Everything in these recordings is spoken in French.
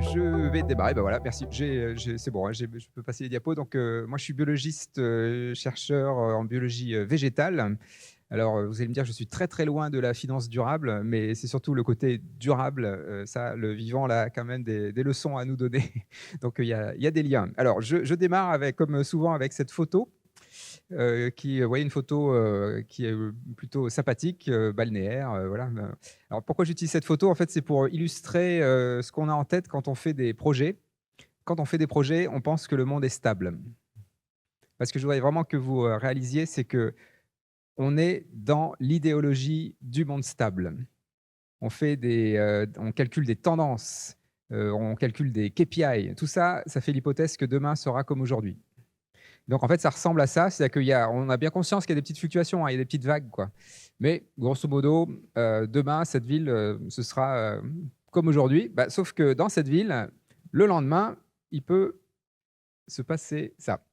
je vais démarrer. Bah, voilà, merci. C'est bon, hein, je peux passer les diapos. Donc, moi, je suis biologiste, chercheur, en biologie, végétale. Alors, vous allez me dire, je suis très, très loin de la finance durable, mais c'est surtout le côté durable, ça, le vivant, là, a quand même des leçons à nous donner. Donc, il y a des liens. Alors, je démarre avec comme souvent avec cette photo, qui, vous voyez une photo, qui est, plutôt sympathique, balnéaire, voilà, alors pourquoi j'utilise cette photo? En fait, c'est pour illustrer, ce qu'on a en tête quand on fait des projets. Quand on fait des projets, on pense que le monde est stable. Parce que je voudrais vraiment que vous, réalisiez, c'est que on est dans l'idéologie du monde stable. On calcule des tendances, on calcule des KPI. Tout ça, ça fait l'hypothèse que demain sera comme aujourd'hui. Donc en fait, ça ressemble à ça, c'est-à-dire on a bien conscience qu'il y a des petites fluctuations, hein, il y a des petites vagues, quoi. Mais grosso modo, demain, cette ville, ce sera, comme aujourd'hui. Bah, sauf que dans cette ville, le lendemain, il peut se passer ça.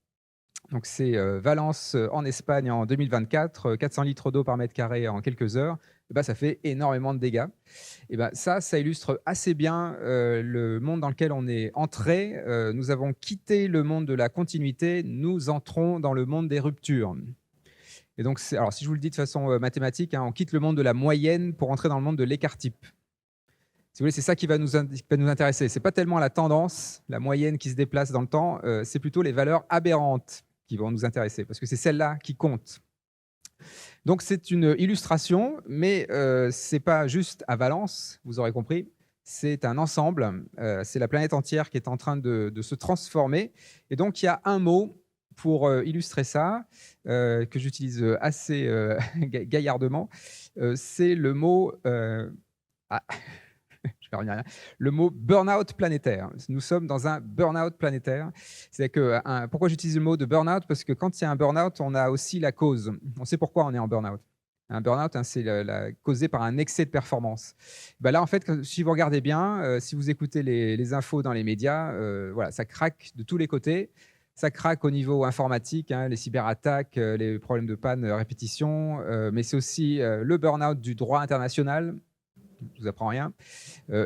Donc c'est, Valence, en Espagne en 2024, 400 litres d'eau par mètre carré en quelques heures. Et bah, ça fait énormément de dégâts. Et ben ça illustre assez bien, le monde dans lequel on est entré. Nous avons quitté le monde de la continuité, nous entrons dans le monde des ruptures. Et donc alors si je vous le dis de façon, mathématique, hein, on quitte le monde de la moyenne pour entrer dans le monde de l'écart-type. Si vous voulez, c'est ça qui va nous intéresser. C'est pas tellement la tendance, la moyenne qui se déplace dans le temps, c'est plutôt les valeurs aberrantes qui vont nous intéresser, parce que c'est celles-là qui comptent. Donc c'est une illustration, mais c'est pas juste à Valence, vous aurez compris. C'est un ensemble, c'est la planète entière qui est en train de se transformer. Et donc il y a un mot pour illustrer ça, que j'utilise assez gaillardement. C'est le mot, ah, je vais revenir à rien. Le mot burn-out planétaire. Nous sommes dans un burn-out planétaire. C'est que pourquoi j'utilise le mot de burn-out? Parce que quand il y a un burn-out, on a aussi la cause. On sait pourquoi on est en burn-out. Un burn-out, hein, c'est causé par un excès de performance. Bah là, en fait, si vous regardez bien, si vous écoutez les infos dans les médias, voilà, ça craque de tous les côtés. Ça craque au niveau informatique, hein, les cyberattaques, les problèmes de panne, répétition, mais c'est aussi le burn-out du droit international. Je vous apprends rien.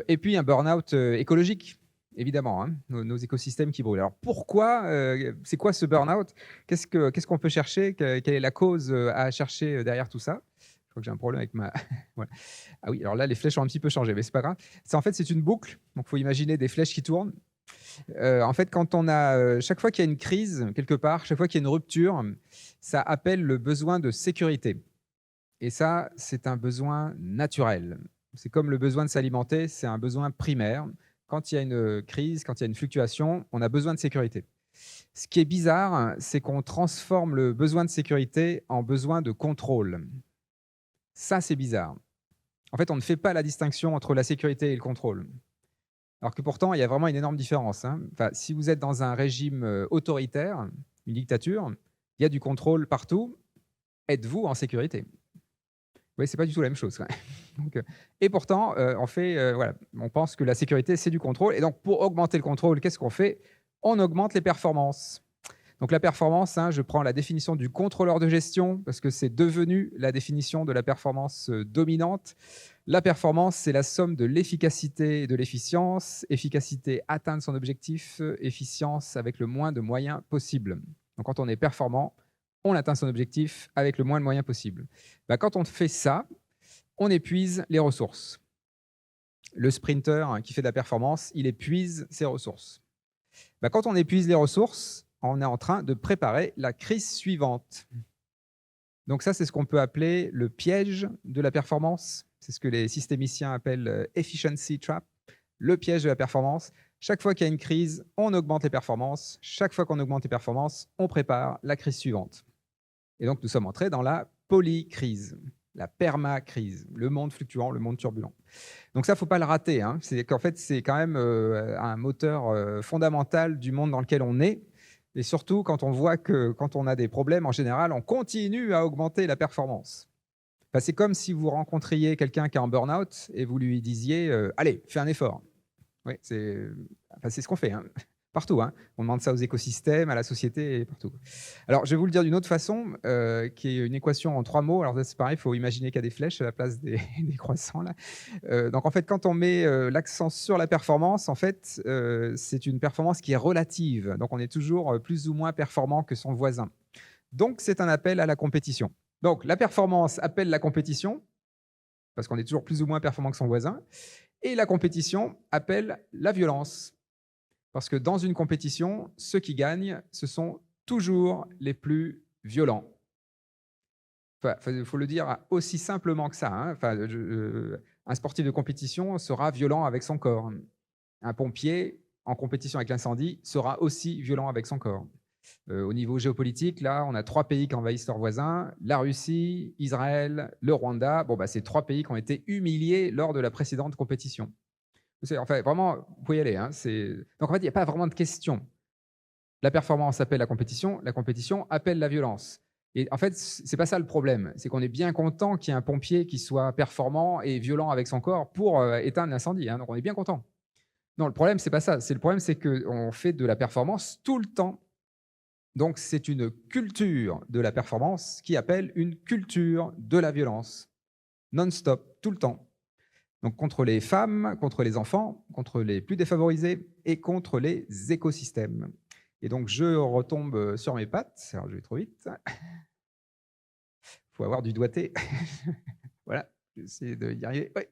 Et puis un burn-out écologique, évidemment, hein, nos écosystèmes qui brûlent. Alors pourquoi, c'est quoi ce burn-out? Qu'est-ce qu'on peut chercher? Quelle est la cause à chercher derrière tout ça? Je crois que j'ai un problème avec ma. Voilà. Ah oui, alors là, les flèches ont un petit peu changé, mais c'est pas grave. En fait, c'est une boucle. Donc, il faut imaginer des flèches qui tournent. En fait, quand on a, chaque fois qu'il y a une crise quelque part, chaque fois qu'il y a une rupture, ça appelle le besoin de sécurité. Et ça, c'est un besoin naturel. C'est comme le besoin de s'alimenter, c'est un besoin primaire. Quand il y a une crise, quand il y a une fluctuation, on a besoin de sécurité. Ce qui est bizarre, c'est qu'on transforme le besoin de sécurité en besoin de contrôle. Ça, c'est bizarre. En fait, on ne fait pas la distinction entre la sécurité et le contrôle. Alors que pourtant, il y a vraiment une énorme différence, hein. Enfin, si vous êtes dans un régime autoritaire, une dictature, il y a du contrôle partout. Êtes-vous en sécurité? Oui, c'est pas du tout la même chose, ouais. Donc, et pourtant, voilà, on pense que la sécurité, c'est du contrôle et donc pour augmenter le contrôle, qu'est-ce qu'on fait? On augmente les performances. Donc la performance, hein, je prends la définition du contrôleur de gestion parce que c'est devenu la définition de la performance, dominante. La performance, c'est la somme de l'efficacité et de l'efficience. Efficacité, atteindre son objectif, efficience avec le moins de moyens possible. Donc quand on est performant, on atteint son objectif avec le moins de moyens possible. Bah, quand on fait ça, on épuise les ressources. Le sprinter, hein, qui fait de la performance, il épuise ses ressources. Bah, quand on épuise les ressources, on est en train de préparer la crise suivante. Donc ça, c'est ce qu'on peut appeler le piège de la performance. C'est ce que les systémiciens appellent efficiency trap, le piège de la performance. Chaque fois qu'il y a une crise, on augmente les performances. Chaque fois qu'on augmente les performances, on prépare la crise suivante. Et donc, nous sommes entrés dans la polycrise, la permacrise, le monde fluctuant, le monde turbulent. Donc ça, faut pas le rater, hein. C'est qu'en fait, c'est quand même un moteur fondamental du monde dans lequel on est. Et surtout, quand on voit que quand on a des problèmes, en général, on continue à augmenter la performance. Enfin, c'est comme si vous rencontriez quelqu'un qui est en burn-out et vous lui disiez allez, fais un effort. Oui, c'est ce qu'on fait, hein. Partout, hein. On demande ça aux écosystèmes, à la société et partout. Alors, je vais vous le dire d'une autre façon, qui est une équation en 3 mots. Alors là, c'est pareil, il faut imaginer qu'il y a des flèches à la place des des croissants là. Donc en fait, quand on met, l'accent sur la performance, en fait, c'est une performance qui est relative. Donc on est toujours, plus ou moins performant que son voisin. Donc c'est un appel à la compétition. Donc la performance appelle la compétition, parce qu'on est toujours plus ou moins performant que son voisin, et la compétition appelle la violence. Parce que dans une compétition, ceux qui gagnent, ce sont toujours les plus violents. Enfin, il faut le dire aussi simplement que ça, hein. Enfin, un sportif de compétition sera violent avec son corps. Un pompier en compétition avec l'incendie sera aussi violent avec son corps. Au niveau géopolitique, là, on a 3 pays qui envahissent leurs voisins, la Russie, Israël, le Rwanda. Bon, bah, c'est 3 pays qui ont été humiliés lors de la précédente compétition. Enfin, vraiment, vous pouvez y aller, hein, donc en fait, il n'y a pas vraiment de question. La performance appelle la compétition appelle la violence. Et en fait, c'est pas ça le problème. C'est qu'on est bien content qu'il y ait un pompier qui soit performant et violent avec son corps pour éteindre l'incendie, hein, donc on est bien content. Non, le problème, c'est pas ça. Le problème, c'est qu'on fait de la performance tout le temps. Donc, c'est une culture de la performance qui appelle une culture de la violence. Non-stop, tout le temps. Donc, contre les femmes, contre les enfants, contre les plus défavorisés et contre les écosystèmes. Et donc, je retombe sur mes pattes. Alors, je vais trop vite. Il faut avoir du doigté. Voilà, j'essaie d'y arriver. Ouais.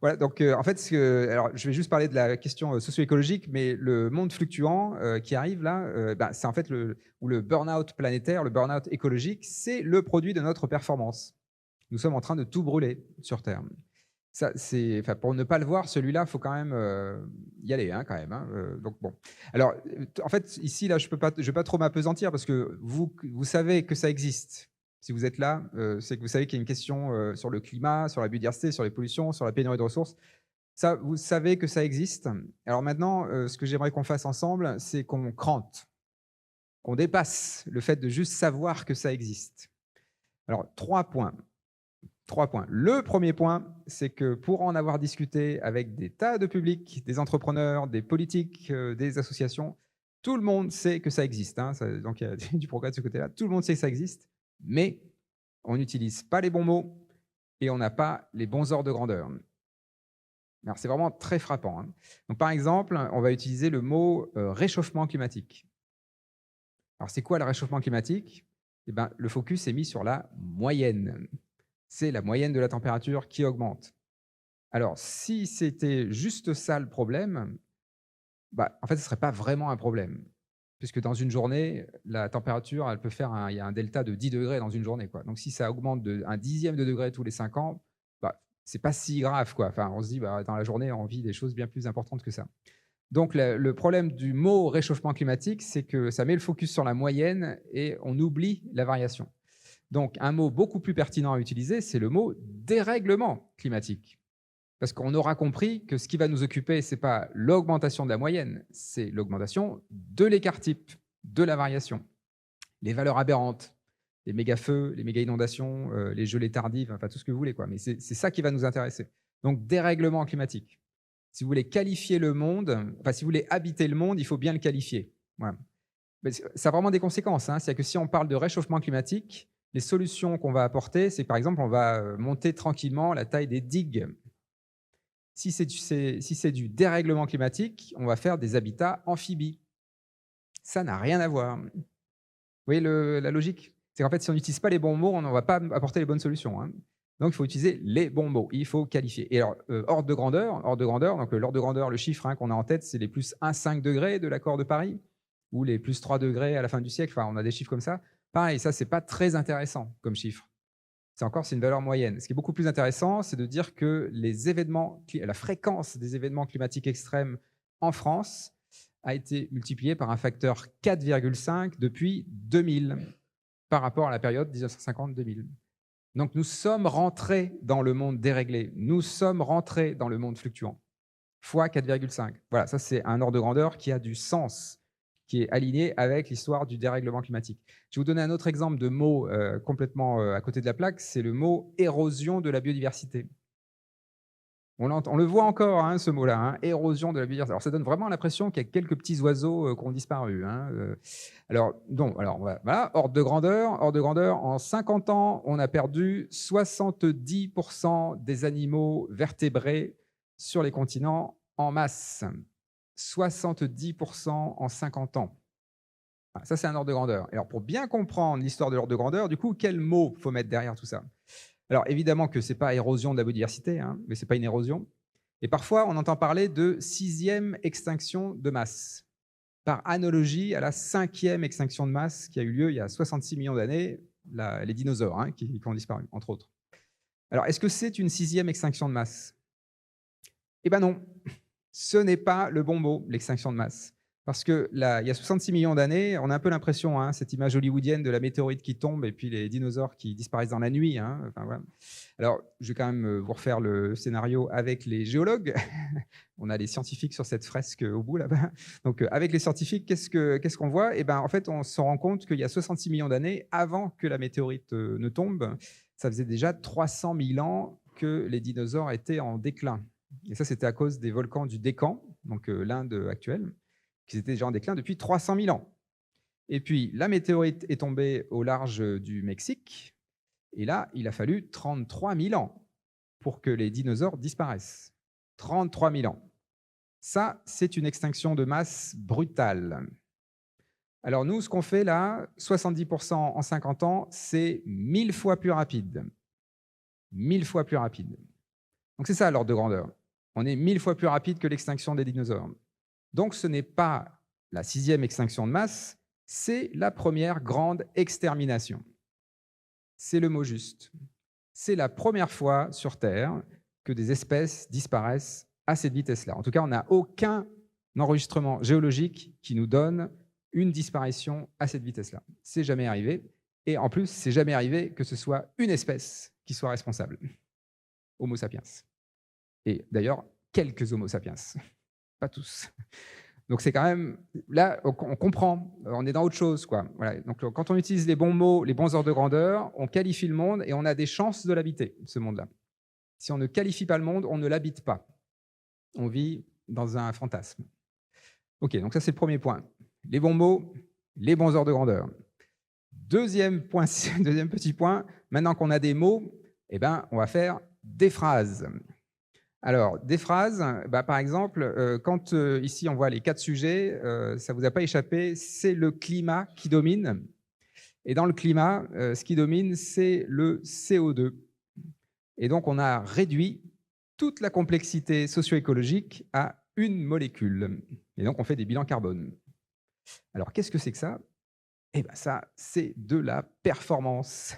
Voilà, donc en fait, alors, je vais juste parler de la question socio-écologique, mais le monde fluctuant qui arrive là, c'est en fait le burn-out planétaire, le burn-out écologique, c'est le produit de notre performance. Nous sommes en train de tout brûler sur Terre. Ça, enfin, pour ne pas le voir, celui-là, il faut quand même y aller, hein, quand même. Hein, donc bon. Alors, en fait, ici, là, je vais pas trop m'apesantir parce que vous savez que ça existe. Si vous êtes là, c'est que vous savez qu'il y a une question sur le climat, sur la biodiversité, sur les pollutions, sur la pénurie de ressources. Ça, vous savez que ça existe. Alors maintenant, ce que j'aimerais qu'on fasse ensemble, c'est qu'on crante, qu'on dépasse le fait de juste savoir que ça existe. Alors, 3 points. 3 points. Le premier point, c'est que pour en avoir discuté avec des tas de publics, des entrepreneurs, des politiques, des associations, tout le monde sait que ça existe, hein. Donc il y a du progrès de ce côté-là. Tout le monde sait que ça existe, mais on n'utilise pas les bons mots et on n'a pas les bons ordres de grandeur. Alors c'est vraiment très frappant, hein. Donc par exemple, on va utiliser le mot réchauffement climatique. Alors c'est quoi le réchauffement climatique? Eh ben, le focus est mis sur la moyenne. C'est la moyenne de la température qui augmente. Alors, si c'était juste ça le problème, en fait, ce ne serait pas vraiment un problème. Puisque dans une journée, la température, elle peut faire il y a un delta de 10 degrés dans une journée, quoi. Donc, si ça augmente de 1/10 de degré tous les 5 ans, c'est pas si grave, quoi. Enfin, on se dit, dans la journée, on vit des choses bien plus importantes que ça. Donc, le problème du mot réchauffement climatique, c'est que ça met le focus sur la moyenne et on oublie la variation. Donc, un mot beaucoup plus pertinent à utiliser, c'est le mot dérèglement climatique. Parce qu'on aura compris que ce qui va nous occuper, ce n'est pas l'augmentation de la moyenne, c'est l'augmentation de l'écart type, de la variation. Les valeurs aberrantes, les méga-feux, les méga-inondations, les gelées tardives, enfin tout ce que vous voulez, quoi. Mais c'est ça qui va nous intéresser. Donc, dérèglement climatique. Si vous voulez qualifier le monde, enfin si vous voulez habiter le monde, il faut bien le qualifier. Voilà. Mais ça a vraiment des conséquences, hein. C'est-à-dire que si on parle de réchauffement climatique, les solutions qu'on va apporter, c'est que par exemple, on va monter tranquillement la taille des digues. Si c'est du dérèglement climatique, on va faire des habitats amphibies. Ça n'a rien à voir. Vous voyez la logique? C'est qu'en fait, si on n'utilise pas les bons mots, on ne va pas apporter les bonnes solutions, hein. Donc, il faut utiliser les bons mots. Il faut qualifier. Et alors, ordre de grandeur. Donc l'ordre de grandeur, le chiffre, hein, qu'on a en tête, c'est les plus 1,5 degrés de l'accord de Paris ou les plus 3 degrés à la fin du siècle. Enfin, on a des chiffres comme ça. Pareil, ça, c'est pas très intéressant comme chiffre. C'est une valeur moyenne. Ce qui est beaucoup plus intéressant, c'est de dire que la fréquence des événements climatiques extrêmes en France a été multipliée par un facteur 4,5 depuis 2000 par rapport à la période 1950-2000. Donc nous sommes rentrés dans le monde déréglé, nous sommes rentrés dans le monde fluctuant, fois 4,5. Voilà, ça c'est un ordre de grandeur qui a du sens, qui est aligné avec l'histoire du dérèglement climatique. Je vais vous donner un autre exemple de mot complètement à côté de la plaque, c'est le mot érosion de la biodiversité. On le voit encore, hein, ce mot-là, hein, érosion de la biodiversité. Alors ça donne vraiment l'impression qu'il y a quelques petits oiseaux qui ont disparu. Hein, alors, voilà, ordre de grandeur, en 50 ans, on a perdu 70% des animaux vertébrés sur les continents en masse. 70% en 50 ans. Voilà, ça, c'est un ordre de grandeur. Alors, pour bien comprendre l'histoire de l'ordre de grandeur, du coup, quel mot faut mettre derrière tout ça? Alors, évidemment que ce n'est pas érosion de la biodiversité, hein, mais ce n'est pas une érosion. Et parfois, on entend parler de 6e extinction de masse, par analogie à la 5e extinction de masse qui a eu lieu il y a 66 millions d'années, les dinosaures, hein, qui ont disparu, entre autres. Alors, est-ce que c'est une 6e extinction de masse? Eh bien non, ce n'est pas le bon mot, l'extinction de masse. Parce que là, il y a 66 millions d'années, on a un peu l'impression, hein, cette image hollywoodienne de la météorite qui tombe et puis les dinosaures qui disparaissent dans la nuit. Hein, enfin, voilà. Alors, je vais quand même vous refaire le scénario avec les géologues. On a les scientifiques sur cette fresque au bout là-bas. Donc, avec les scientifiques, qu'est-ce qu'on voit? Eh ben, en fait, on se rend compte qu'il y a 66 millions d'années, avant que la météorite ne tombe, ça faisait déjà 300 000 ans que les dinosaures étaient en déclin. Et ça, c'était à cause des volcans du Décan, donc l'Inde actuelle, qui étaient déjà en déclin depuis 300 000 ans. Et puis, la météorite est tombée au large du Mexique, et là, il a fallu 33 000 ans pour que les dinosaures disparaissent. 33 000 ans. Ça, c'est une extinction de masse brutale. Alors nous, ce qu'on fait là, 70% en 50 ans, c'est 1000 fois plus rapide. 1000 fois plus rapide. Donc c'est ça l'ordre de grandeur. On est 1000 fois plus rapide que l'extinction des dinosaures. Donc ce n'est pas la 6e extinction de masse, c'est la première grande extermination. C'est le mot juste. C'est la première fois sur Terre que des espèces disparaissent à cette vitesse-là. En tout cas, on n'a aucun enregistrement géologique qui nous donne une disparition à cette vitesse-là. C'est jamais arrivé. Et en plus, c'est jamais arrivé que ce soit une espèce qui soit responsable. Homo sapiens. Et d'ailleurs, quelques Homo sapiens, pas tous. Donc c'est quand même, là, on comprend, on est dans autre chose, quoi. Voilà. Donc quand on utilise les bons mots, les bons ordres de grandeur, on qualifie le monde et on a des chances de l'habiter, ce monde-là. Si on ne qualifie pas le monde, on ne l'habite pas. On vit dans un fantasme. Ok, donc ça c'est le premier point. Les bons mots, les bons ordres de grandeur. Deuxième point, deuxième petit point, maintenant qu'on a des mots, eh ben, on va faire des phrases. Alors, des phrases, par exemple, quand ici on voit les 4 sujets, ça ne vous a pas échappé, c'est le climat qui domine. Et dans le climat, ce qui domine, c'est le CO2. Et donc, on a réduit toute la complexité socio-écologique à une molécule. Et donc, on fait des bilans carbone. Alors, qu'est-ce que c'est que ça? Eh bien, ça, c'est de la performance.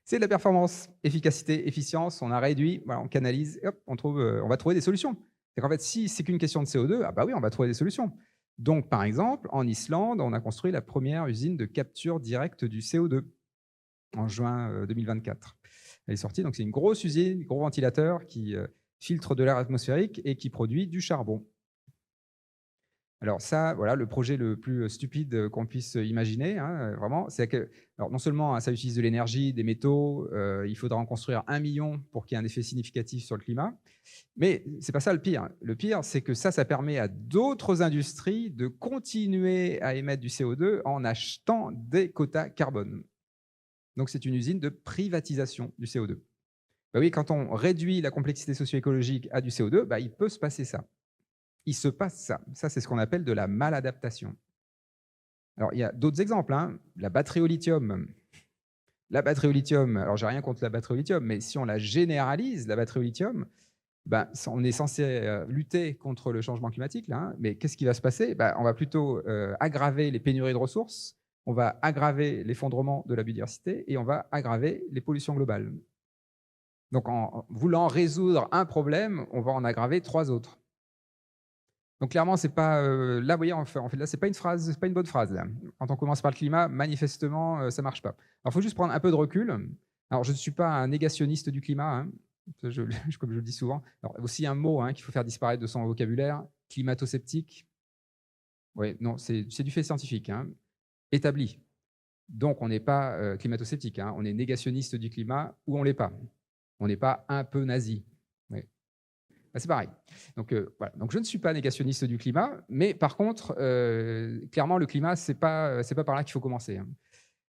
C'est de la performance, efficacité, efficience. On a réduit, voilà, on canalise, et hop, on va trouver des solutions. C'est qu'en fait, si c'est qu'une question de CO2, ah bah oui, on va trouver des solutions. Donc, par exemple, en Islande, on a construit la première usine de capture directe du CO2 en juin 2024. Elle est sortie, donc c'est une grosse usine, gros ventilateur qui filtre de l'air atmosphérique et qui produit du charbon. Alors ça, voilà, le projet le plus stupide qu'on puisse imaginer, hein, vraiment, c'est que, alors non seulement ça utilise de l'énergie, des métaux, il faudra en construire 1 million pour qu'il y ait un effet significatif sur le climat, mais c'est pas ça le pire. Le pire, c'est que ça permet à d'autres industries de continuer à émettre du CO2 en achetant des quotas carbone. Donc c'est une usine de privatisation du CO2. Bah oui, quand on réduit la complexité socio-écologique à du CO2, bah, il peut se passer ça. Il se passe ça. Ça, c'est ce qu'on appelle de la maladaptation. Alors, il y a d'autres exemples. Hein. La batterie au lithium. La batterie au lithium, alors j'ai rien contre la batterie au lithium, mais si on la généralise, la batterie au lithium, ben, on est censé lutter contre le changement climatique, là, hein, mais qu'est-ce qui va se passer? Ben, on va plutôt aggraver les pénuries de ressources, on va aggraver l'effondrement de la biodiversité et on va aggraver les pollutions globales. Donc, en voulant résoudre un problème, on va en aggraver 3 autres. Donc clairement, c'est pas là, vous voyez, en fait, là, c'est pas une phrase, c'est pas une bonne phrase. Là. Quand on commence par le climat, manifestement, ça marche pas. Alors, il faut juste prendre un peu de recul. Alors, je ne suis pas un négationniste du climat, hein, comme je le dis souvent. Alors, aussi un mot hein, qu'il faut faire disparaître de son vocabulaire, climato-sceptique. Oui, non, c'est du fait scientifique, hein, établi. Donc, on n'est pas climato-sceptique, hein, on est négationniste du climat ou on l'est pas. On n'est pas un peu nazi. Oui. Bah, c'est pareil. Donc, voilà. Donc, je ne suis pas négationniste du climat, mais par contre, clairement, le climat, c'est pas par là qu'il faut commencer, hein.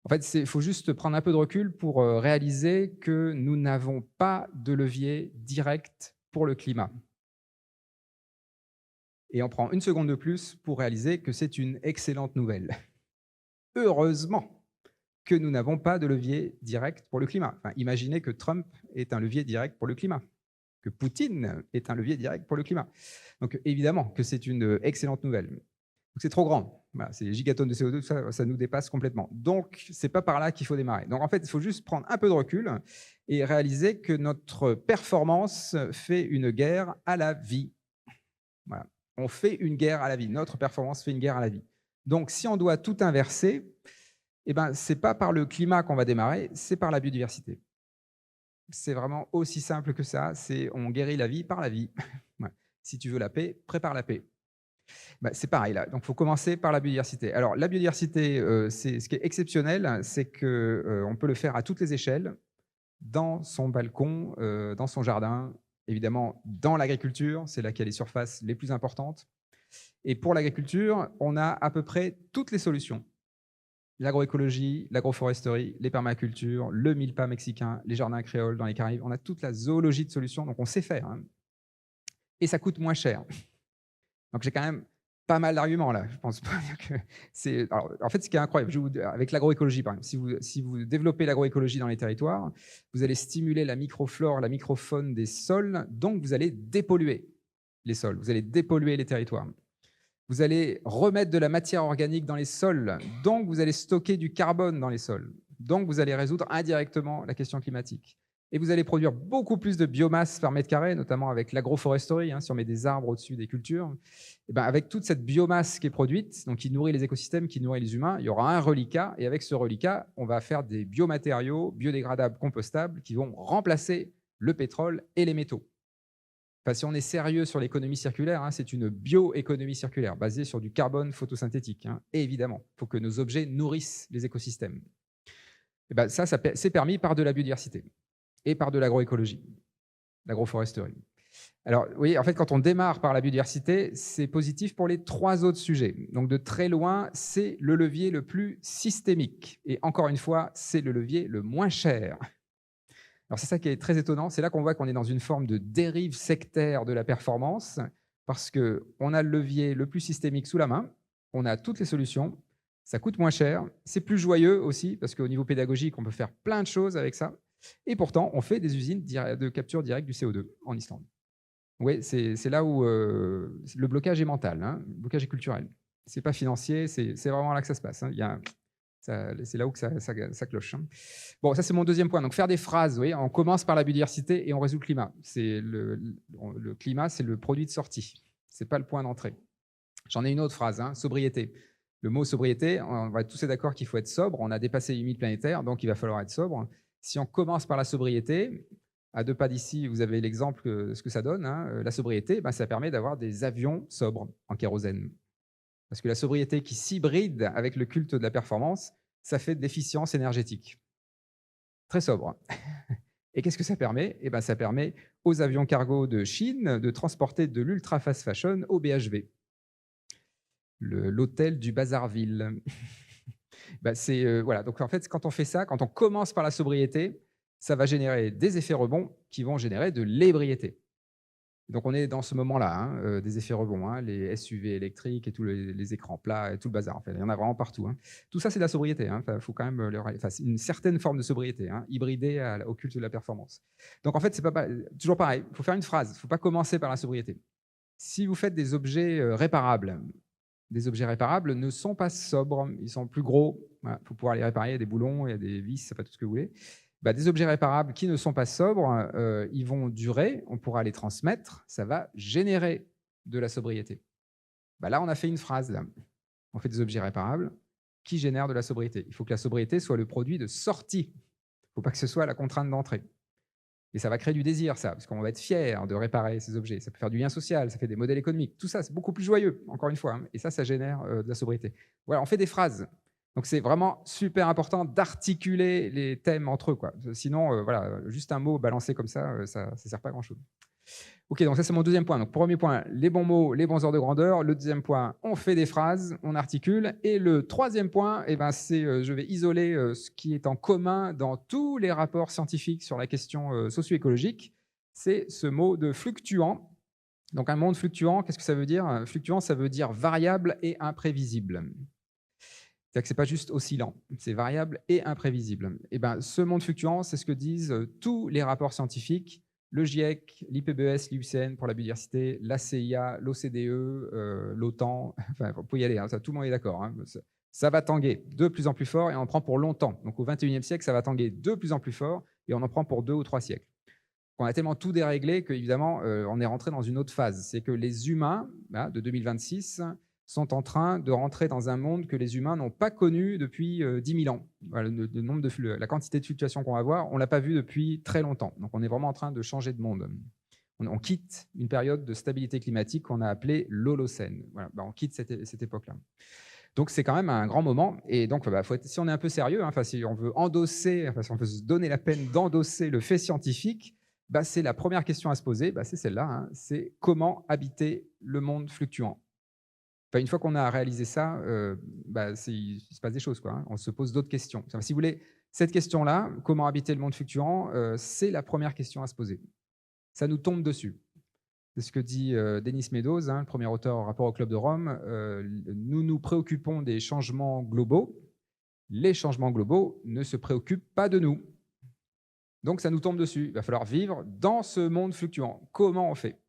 En fait, il faut juste prendre un peu de recul pour réaliser que nous n'avons pas de levier direct pour le climat. Et on prend une seconde de plus pour réaliser que c'est une excellente nouvelle. Heureusement que nous n'avons pas de levier direct pour le climat. Enfin, imaginez que Trump est un levier direct pour le climat, que Poutine est un levier direct pour le climat. Donc évidemment que c'est une excellente nouvelle. Donc c'est trop grand. Voilà, c'est gigatonnes de CO2, ça nous dépasse complètement. Donc c'est pas par là qu'il faut démarrer. Donc en fait, il faut juste prendre un peu de recul et réaliser que notre performance fait une guerre à la vie. Voilà. On fait une guerre à la vie. Notre performance fait une guerre à la vie. Donc si on doit tout inverser, eh ben, ce n'est pas par le climat qu'on va démarrer, c'est par la biodiversité. C'est vraiment aussi simple que ça. On guérit la vie par la vie. Ouais. Si tu veux la paix, prépare la paix. Bah, c'est pareil là. Donc, il faut commencer par la biodiversité. Alors, la biodiversité, ce qui est exceptionnel, c'est qu'on peut le faire à toutes les échelles, dans son balcon, dans son jardin, évidemment dans l'agriculture, c'est là qu'il y a les surfaces les plus importantes. Et pour l'agriculture, on a à peu près toutes les solutions. L'agroécologie, l'agroforesterie, les permacultures, le milpa mexicain, les jardins créoles dans les Caraïbes, on a toute la zoologie de solutions, donc on sait faire, hein. Et ça coûte moins cher. Donc j'ai quand même pas mal d'arguments là. Je pense pas dire que c'est. Alors, en fait, ce qui est incroyable, avec l'agroécologie, par exemple, si vous développez l'agroécologie dans les territoires, vous allez stimuler la microflore, la microfaune des sols, donc vous allez dépolluer les sols, vous allez dépolluer les territoires. Vous allez remettre de la matière organique dans les sols, donc vous allez stocker du carbone dans les sols. Donc vous allez résoudre indirectement la question climatique. Et vous allez produire beaucoup plus de biomasse par mètre carré, notamment avec l'agroforesterie, hein, si on met des arbres au-dessus des cultures. Et ben avec toute cette biomasse qui est produite, donc qui nourrit les écosystèmes, qui nourrit les humains, il y aura un reliquat. Et avec ce reliquat, on va faire des biomatériaux biodégradables, compostables, qui vont remplacer le pétrole et les métaux. Enfin, si on est sérieux sur l'économie circulaire, hein, c'est une bioéconomie circulaire basée sur du carbone photosynthétique, hein. Et évidemment, il faut que nos objets nourrissent les écosystèmes. Et ben ça c'est permis par de la biodiversité et par de l'agroécologie, l'agroforesterie. Alors, vous voyez, en fait, quand on démarre par la biodiversité, c'est positif pour les 3 autres sujets. Donc, de très loin, c'est le levier le plus systémique. Et encore une fois, c'est le levier le moins cher. Alors c'est ça qui est très étonnant, c'est là qu'on voit qu'on est dans une forme de dérive sectaire de la performance, parce qu'on a le levier le plus systémique sous la main, on a toutes les solutions, ça coûte moins cher, c'est plus joyeux aussi, parce qu'au niveau pédagogique, on peut faire plein de choses avec ça, et pourtant, on fait des usines de capture directe du CO2 en Islande. Oui, c'est là où le blocage est mental, hein, le blocage est culturel. C'est pas financier, c'est vraiment là que ça se passe, hein. C'est là où que ça cloche, hein. Bon, ça, c'est mon deuxième point. Donc, faire des phrases, vous voyez, on commence par la biodiversité et on résout le climat. Le climat, c'est le produit de sortie. Ce n'est pas le point d'entrée. J'en ai une autre phrase, hein, sobriété. Le mot sobriété, on va être tous d'accord qu'il faut être sobre. On a dépassé les limites planétaires, donc il va falloir être sobre. Si on commence par la sobriété, à 2 pas d'ici, vous avez l'exemple de ce que ça donne, hein. La sobriété, ça permet d'avoir des avions sobres en kérosène. Parce que la sobriété qui s'hybride avec le culte de la performance, ça fait de l'efficience énergétique. Très sobre. Et qu'est-ce que ça permet? Eh ben, ça permet aux avions cargo de Chine de transporter de l'ultra fast fashion au BHV, l'hôtel du Bazarville. Voilà. Donc en fait, quand on fait ça, quand on commence par la sobriété, ça va générer des effets rebonds qui vont générer de l'ébriété. Donc on est dans ce moment-là, hein, des effets rebonds, hein, les SUV électriques et tous les écrans plats et tout le bazar. En fait, il y en a vraiment partout, hein. Tout ça, c'est de la sobriété, hein. Faut quand même une certaine forme de sobriété, hein, hybridée au culte de la performance. Donc en fait, c'est pas toujours pareil. Il faut faire une phrase. Il ne faut pas commencer par la sobriété. Si vous faites des objets réparables ne sont pas sobres. Ils sont plus gros. Voilà, faut pouvoir les réparer. Il y a des boulons, il y a des vis, c'est pas tout ce que vous voulez. Des objets réparables qui ne sont pas sobres, ils vont durer, on pourra les transmettre, ça va générer de la sobriété. Là, on a fait une phrase. Là. On fait des objets réparables qui génèrent de la sobriété. Il faut que la sobriété soit le produit de sortie. Il ne faut pas que ce soit la contrainte d'entrée. Et ça va créer du désir, ça, parce qu'on va être fier de réparer ces objets. Ça peut faire du lien social, ça fait des modèles économiques. Tout ça, c'est beaucoup plus joyeux, encore une fois. Hein. Et ça génère de la sobriété. Voilà, on fait des phrases. Donc c'est vraiment super important d'articuler les thèmes entre eux, quoi. Sinon, voilà, juste un mot balancé comme ça ne sert pas à grand-chose. Ok, donc ça c'est mon deuxième point. Donc premier point, les bons mots, les bons ordres de grandeur. Le deuxième point, on fait des phrases, on articule. Et le troisième point, eh ben, c'est je vais isoler ce qui est en commun dans tous les rapports scientifiques sur la question socio-écologique. C'est ce mot de fluctuant. Donc un monde fluctuant, qu'est-ce que ça veut dire? Fluctuant, ça veut dire variable et imprévisible. C'est-à-dire que ce n'est pas juste oscillant, c'est variable et imprévisible. Et ben, ce monde fluctuant, c'est ce que disent tous les rapports scientifiques, le GIEC, l'IPBES, l'IUCN pour la biodiversité, la CIA, l'OCDE, l'OTAN. Enfin, vous pouvez y aller, hein, ça, tout le monde est d'accord. Hein. Ça va tanguer de plus en plus fort et on en prend pour longtemps. Donc au XXIe siècle, ça va tanguer de plus en plus fort et on en prend pour 2 ou 3 siècles. On a tellement tout déréglé qu'évidemment, on est rentré dans une autre phase. C'est que les humains, là, de 2026, sont en train de rentrer dans un monde que les humains n'ont pas connu depuis 10 000 ans. Voilà, la quantité de fluctuations qu'on va avoir, on ne l'a pas vu depuis très longtemps. Donc on est vraiment en train de changer de monde. On quitte une période de stabilité climatique qu'on a appelée l'Holocène. Voilà, on quitte cette époque-là. Donc c'est quand même un grand moment. Et donc, si on est un peu sérieux, hein, si on veut endosser, si on veut se donner la peine d'endosser le fait scientifique, c'est la première question à se poser, c'est celle-là, hein, c'est comment habiter le monde fluctuant. Une fois qu'on a réalisé ça, il se passe des choses, quoi, hein. On se pose d'autres questions. Si vous voulez, cette question-là, comment habiter le monde fluctuant, c'est la première question à se poser. Ça nous tombe dessus. C'est ce que dit Denis Meadows, hein, le premier auteur au rapport au Club de Rome. Nous nous préoccupons des changements globaux. Les changements globaux ne se préoccupent pas de nous. Donc ça nous tombe dessus. Il va falloir vivre dans ce monde fluctuant. Comment on fait?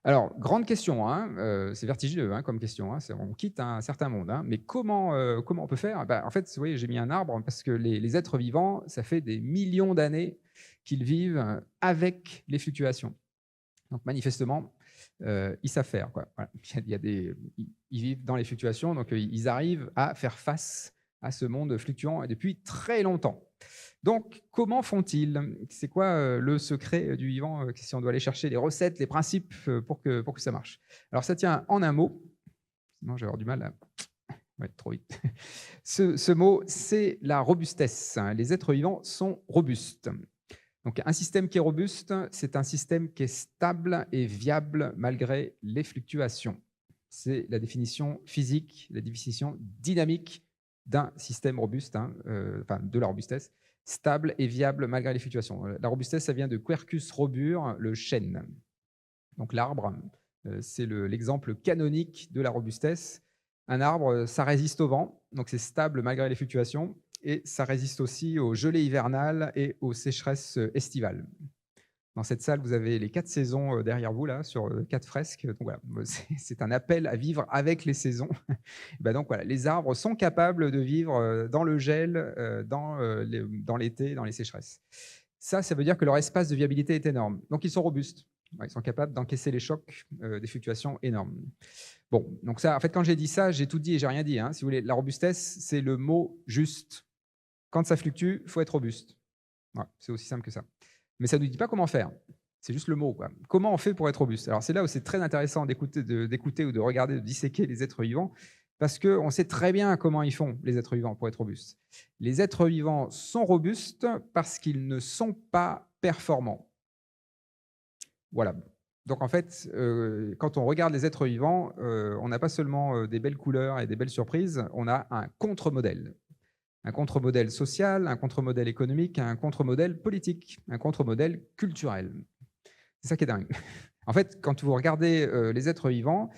Alors, grande question, hein, c'est vertigineux, hein, comme question, hein, on quitte un certain monde, hein, mais comment on peut faire? En fait, vous voyez, j'ai mis un arbre parce que les êtres vivants, ça fait des millions d'années qu'ils vivent avec les fluctuations. Donc manifestement, ils savent faire, quoi. Voilà. Ils vivent dans les fluctuations, donc ils arrivent à faire face à ce monde fluctuant et depuis très longtemps. Donc, comment font-ils? C'est quoi le secret du vivant? Si on doit aller chercher les recettes, les principes pour que ça marche. Alors, ça tient en un mot. Sinon, je vais avoir du mal à... Ouais, trop vite. Ce mot, c'est la robustesse. Les êtres vivants sont robustes. Donc, un système qui est robuste, c'est un système qui est stable et viable malgré les fluctuations. C'est la définition physique, la définition dynamique d'un système robuste, de la robustesse. Stable et viable malgré les fluctuations. La robustesse, ça vient de Quercus robur, le chêne. Donc l'arbre, c'est l'exemple canonique de la robustesse. Un arbre, ça résiste au vent, donc c'est stable malgré les fluctuations, et ça résiste aussi aux gelées hivernales et aux sécheresses estivales. Dans cette salle, vous avez les 4 saisons derrière vous, là, sur 4 fresques. Donc voilà, c'est un appel à vivre avec les saisons. Donc voilà, les arbres sont capables de vivre dans le gel, dans l'été, dans les sécheresses. Ça veut dire que leur espace de viabilité est énorme. Donc ils sont robustes. Ils sont capables d'encaisser les chocs des fluctuations énormes. Bon, donc ça, en fait, quand j'ai dit ça, j'ai tout dit et j'ai rien dit, hein. Si vous voulez, la robustesse, c'est le mot juste. Quand ça fluctue, il faut être robuste. Voilà, c'est aussi simple que ça. Mais ça ne nous dit pas comment faire. C'est juste le mot, quoi. Comment on fait pour être robuste? Alors c'est là où c'est très intéressant d'écouter ou de regarder, de disséquer les êtres vivants, parce qu'on sait très bien comment ils font, les êtres vivants, pour être robustes. Les êtres vivants sont robustes parce qu'ils ne sont pas performants. Voilà. Donc en fait, quand on regarde les êtres vivants, on n'a pas seulement des belles couleurs et des belles surprises, on a un contre-modèle. Un contre-modèle social, un contre-modèle économique, un contre-modèle politique, un contre-modèle culturel. C'est ça qui est dingue. En fait, quand vous regardez les êtres vivants,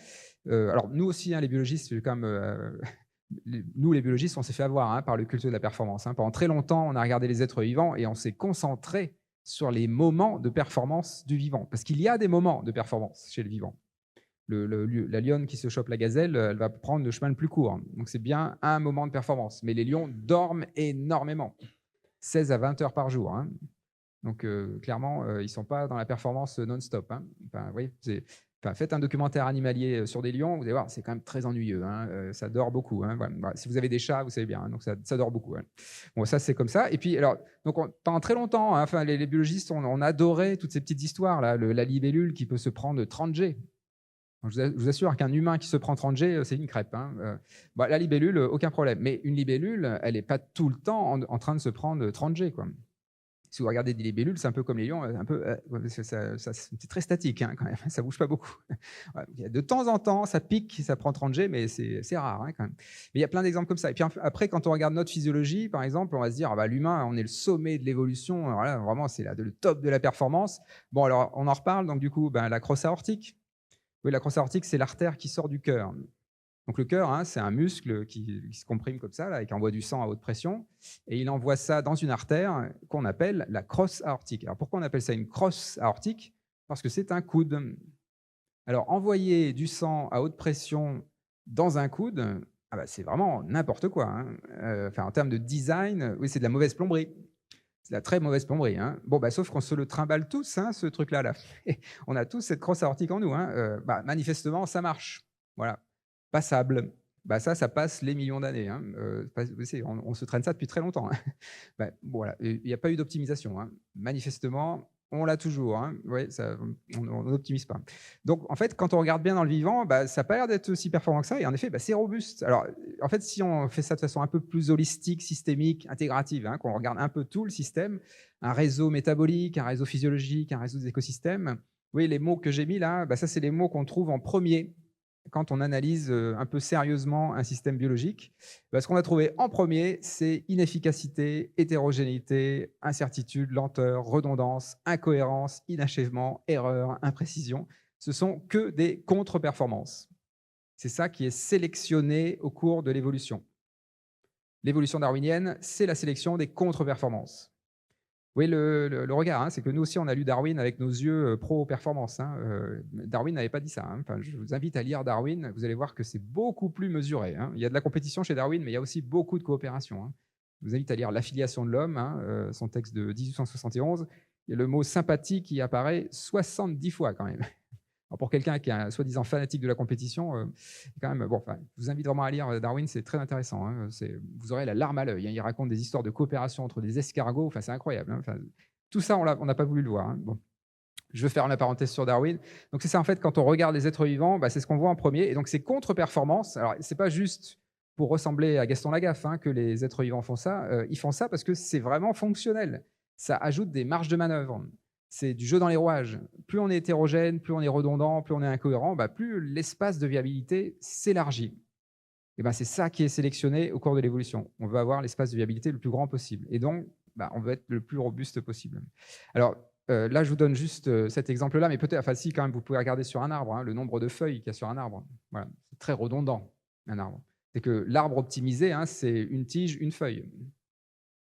alors nous aussi, hein, les biologistes, nous les biologistes, on s'est fait avoir par le culte de la performance. Pendant très longtemps, on a regardé les êtres vivants et on s'est concentré sur les moments de performance du vivant. Parce qu'il y a des moments de performance chez le vivant. La lionne qui se chope la gazelle, elle va prendre le chemin le plus court. Donc c'est bien un moment de performance. Mais les lions dorment énormément, 16 à 20 heures par jour. Donc clairement, ils ne sont pas dans la performance non-stop. Faites un documentaire animalier sur des lions, vous allez voir, c'est quand même très ennuyeux. Ça dort beaucoup. Voilà. Si vous avez des chats, vous savez bien, donc ça dort beaucoup. Bon, ça c'est comme ça. Et puis, alors, pendant très longtemps, les biologistes, on adorait toutes ces petites histoires là, la libellule qui peut se prendre 30 G. Je vous assure qu'un humain qui se prend 30 G, c'est une crêpe. La libellule, aucun problème. Mais une libellule, elle n'est pas tout le temps en train de se prendre 30 G, quoi. Si vous regardez des libellules, c'est un peu comme les lions, un peu, ouais, c'est très statique, hein, quand même, ça bouge pas beaucoup. Ouais, de temps en temps, ça pique, ça prend 30 G, mais c'est rare, hein, quand même. Mais il y a plein d'exemples comme ça. Et puis après, quand on regarde notre physiologie, par exemple, on va se dire, ah bah, l'humain, on est le sommet de l'évolution. Alors là, vraiment, c'est le top de la performance. Bon, alors, on en reparle. Donc, du coup, ben, la crosse aortique. Oui, la crosse aortique, c'est l'artère qui sort du cœur. Donc le cœur, hein, c'est un muscle qui se comprime comme ça, là, et qui envoie du sang à haute pression, et il envoie ça dans une artère qu'on appelle la crosse aortique. Alors pourquoi on appelle ça une crosse aortique? Parce que c'est un coude. Alors envoyer du sang à haute pression dans un coude, ah bah, c'est vraiment n'importe quoi, hein. Enfin, en termes de design, oui, c'est de la mauvaise plomberie. C'est de la très mauvaise plomberie, hein. Bon, bah, sauf qu'on se le trimballe tous, hein, ce truc-là. Là. On a tous cette crosse aortique en nous, hein. Bah, manifestement, ça marche. Voilà. Passable. Bah, ça passe les millions d'années, hein. On se traîne ça depuis très longtemps, hein. Bah, bon, voilà. Il n'y a pas eu d'optimisation, hein. Manifestement, on l'a toujours, hein. Ouais, ça, on n'optimise pas. Donc, en fait, quand on regarde bien dans le vivant, bah, ça n'a pas l'air d'être aussi performant que ça. Et en effet, bah, c'est robuste. Alors, en fait, si on fait ça de façon un peu plus holistique, systémique, intégrative, hein, qu'on regarde un peu tout le système, un réseau métabolique, un réseau physiologique, un réseau des écosystèmes, oui, les mots que j'ai mis là, bah, ça, c'est les mots qu'on trouve en premier quand on analyse un peu sérieusement un système biologique. Bah, ce qu'on a trouvé en premier, c'est inefficacité, hétérogénéité, incertitude, lenteur, redondance, incohérence, inachèvement, erreur, imprécision. Ce sont que des contre-performances. C'est ça qui est sélectionné au cours de l'évolution. L'évolution darwinienne, c'est la sélection des contre-performances. Oui, le regard, hein, c'est que nous aussi, on a lu Darwin avec nos yeux pro-performance, hein. Darwin n'avait pas dit ça, hein. Enfin, je vous invite à lire Darwin, vous allez voir que c'est beaucoup plus mesuré, hein. Il y a de la compétition chez Darwin, mais il y a aussi beaucoup de coopération, hein. Je vous invite à lire L'affiliation de l'homme, hein, son texte de 1871. Il y a le mot sympathie qui apparaît 70 fois quand même. Alors pour quelqu'un qui est un soi-disant fanatique de la compétition, quand même, bon, enfin, je vous invite vraiment à lire Darwin, c'est très intéressant, hein. Vous aurez la larme à l'œil, hein. Il raconte des histoires de coopération entre des escargots, enfin, c'est incroyable, hein. Enfin, tout ça, on n'a pas voulu le voir, hein. Bon, je veux faire la parenthèse sur Darwin. Donc c'est ça, en fait, quand on regarde les êtres vivants, bah, c'est ce qu'on voit en premier. Et donc ces contre-performances, alors c'est pas juste pour ressembler à Gaston Lagaffe, hein, que les êtres vivants font ça. Ils font ça parce que c'est vraiment fonctionnel. Ça ajoute des marges de manœuvre. C'est du jeu dans les rouages. Plus on est hétérogène, plus on est redondant, plus on est incohérent, bah, plus l'espace de viabilité s'élargit. Et ben, c'est ça qui est sélectionné au cours de l'évolution. On veut avoir l'espace de viabilité le plus grand possible. Et donc, bah, on veut être le plus robuste possible. Alors, là, je vous donne juste cet exemple-là, mais peut-être, enfin, si, quand même, vous pouvez regarder sur un arbre, hein, le nombre de feuilles qu'il y a sur un arbre. Voilà, c'est très redondant, un arbre. C'est que l'arbre optimisé, hein, c'est une tige, une feuille.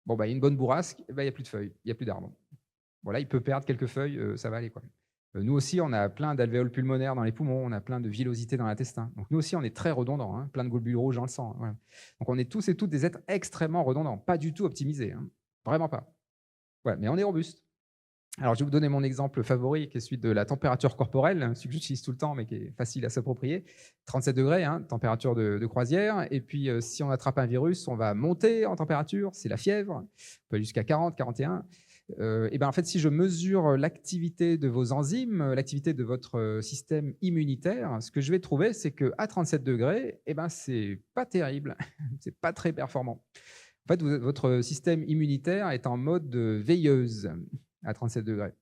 Bon, bah, il y a une bonne bourrasque, il n'y a plus de feuilles, il n'y a plus d'arbre. Voilà, il peut perdre quelques feuilles, ça va aller, quoi. Nous aussi, on a plein d'alvéoles pulmonaires dans les poumons, on a plein de villosités dans l'intestin. Donc nous aussi, on est très redondants, hein, plein de globules rouges dans le sang. Voilà. Donc on est tous et toutes des êtres extrêmement redondants, pas du tout optimisés, hein, vraiment pas. Ouais, mais on est robuste. Alors je vais vous donner mon exemple favori, qui est celui de la température corporelle, celui que j'utilise tout le temps, mais qui est facile à s'approprier. 37 degrés, hein, température de croisière. Et puis si on attrape un virus, on va monter en température, c'est la fièvre, on peut aller jusqu'à 40, 41. Et ben en fait, si je mesure l'activité de vos enzymes, l'activité de votre système immunitaire, ce que je vais trouver, c'est qu'à 37 degrés, et ben c'est pas terrible, c'est pas très performant. En fait, votre système immunitaire est en mode veilleuse à 37 degrés.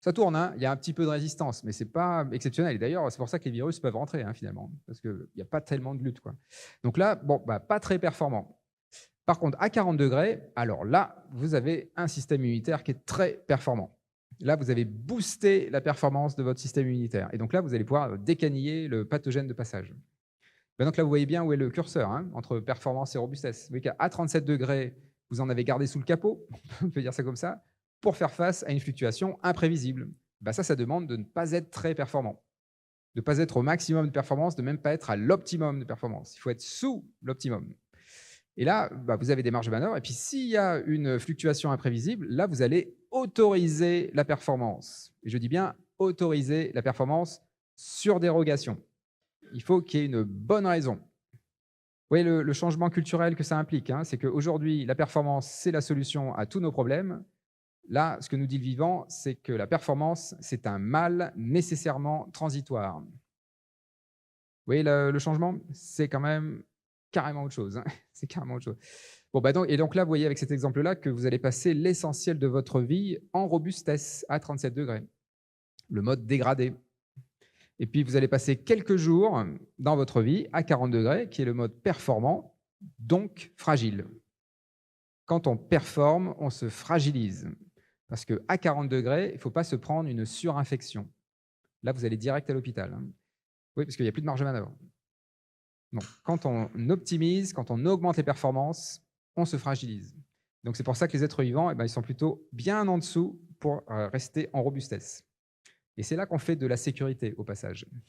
Ça tourne, hein, il y a un petit peu de résistance, mais c'est pas exceptionnel. Et d'ailleurs, c'est pour ça que les virus peuvent rentrer, hein, finalement, parce qu'il n'y a pas tellement de lutte, quoi. Donc là, bon, bah, pas très performant. Par contre, à 40 degrés, alors là, vous avez un système immunitaire qui est très performant. Là, vous avez boosté la performance de votre système immunitaire. Et donc là, vous allez pouvoir décaniller le pathogène de passage. Ben donc là, vous voyez bien où est le curseur, hein, entre performance et robustesse. Vous voyez qu'à 37 degrés, vous en avez gardé sous le capot, on peut dire ça comme ça, pour faire face à une fluctuation imprévisible. Ben ça demande de ne pas être très performant, de ne pas être au maximum de performance, de même pas être à l'optimum de performance. Il faut être sous l'optimum. Et là, bah, vous avez des marges de manœuvre. Et puis, s'il y a une fluctuation imprévisible, là, vous allez autoriser la performance. Et je dis bien autoriser la performance sur dérogation. Il faut qu'il y ait une bonne raison. Vous voyez le changement culturel que ça implique, hein, c'est qu'aujourd'hui, la performance, c'est la solution à tous nos problèmes. Là, ce que nous dit le vivant, c'est que la performance, c'est un mal nécessairement transitoire. Vous voyez le changement? C'est quand même carrément autre chose, hein. C'est carrément autre chose. Bon, bah, donc là, vous voyez avec cet exemple-là que vous allez passer l'essentiel de votre vie en robustesse à 37°, le mode dégradé. Et puis, vous allez passer quelques jours dans votre vie à 40°, qui est le mode performant, donc fragile. Quand on performe, on se fragilise. Parce qu'à 40°, il ne faut pas se prendre une surinfection. Là, vous allez direct à l'hôpital, hein. Oui, parce qu'il n'y a plus de marge de manœuvre. Donc, quand on optimise, quand on augmente les performances, on se fragilise. Donc, c'est pour ça que les êtres vivants, ils sont plutôt bien en dessous pour rester en robustesse. Et c'est là qu'on fait de la sécurité, au passage. Vous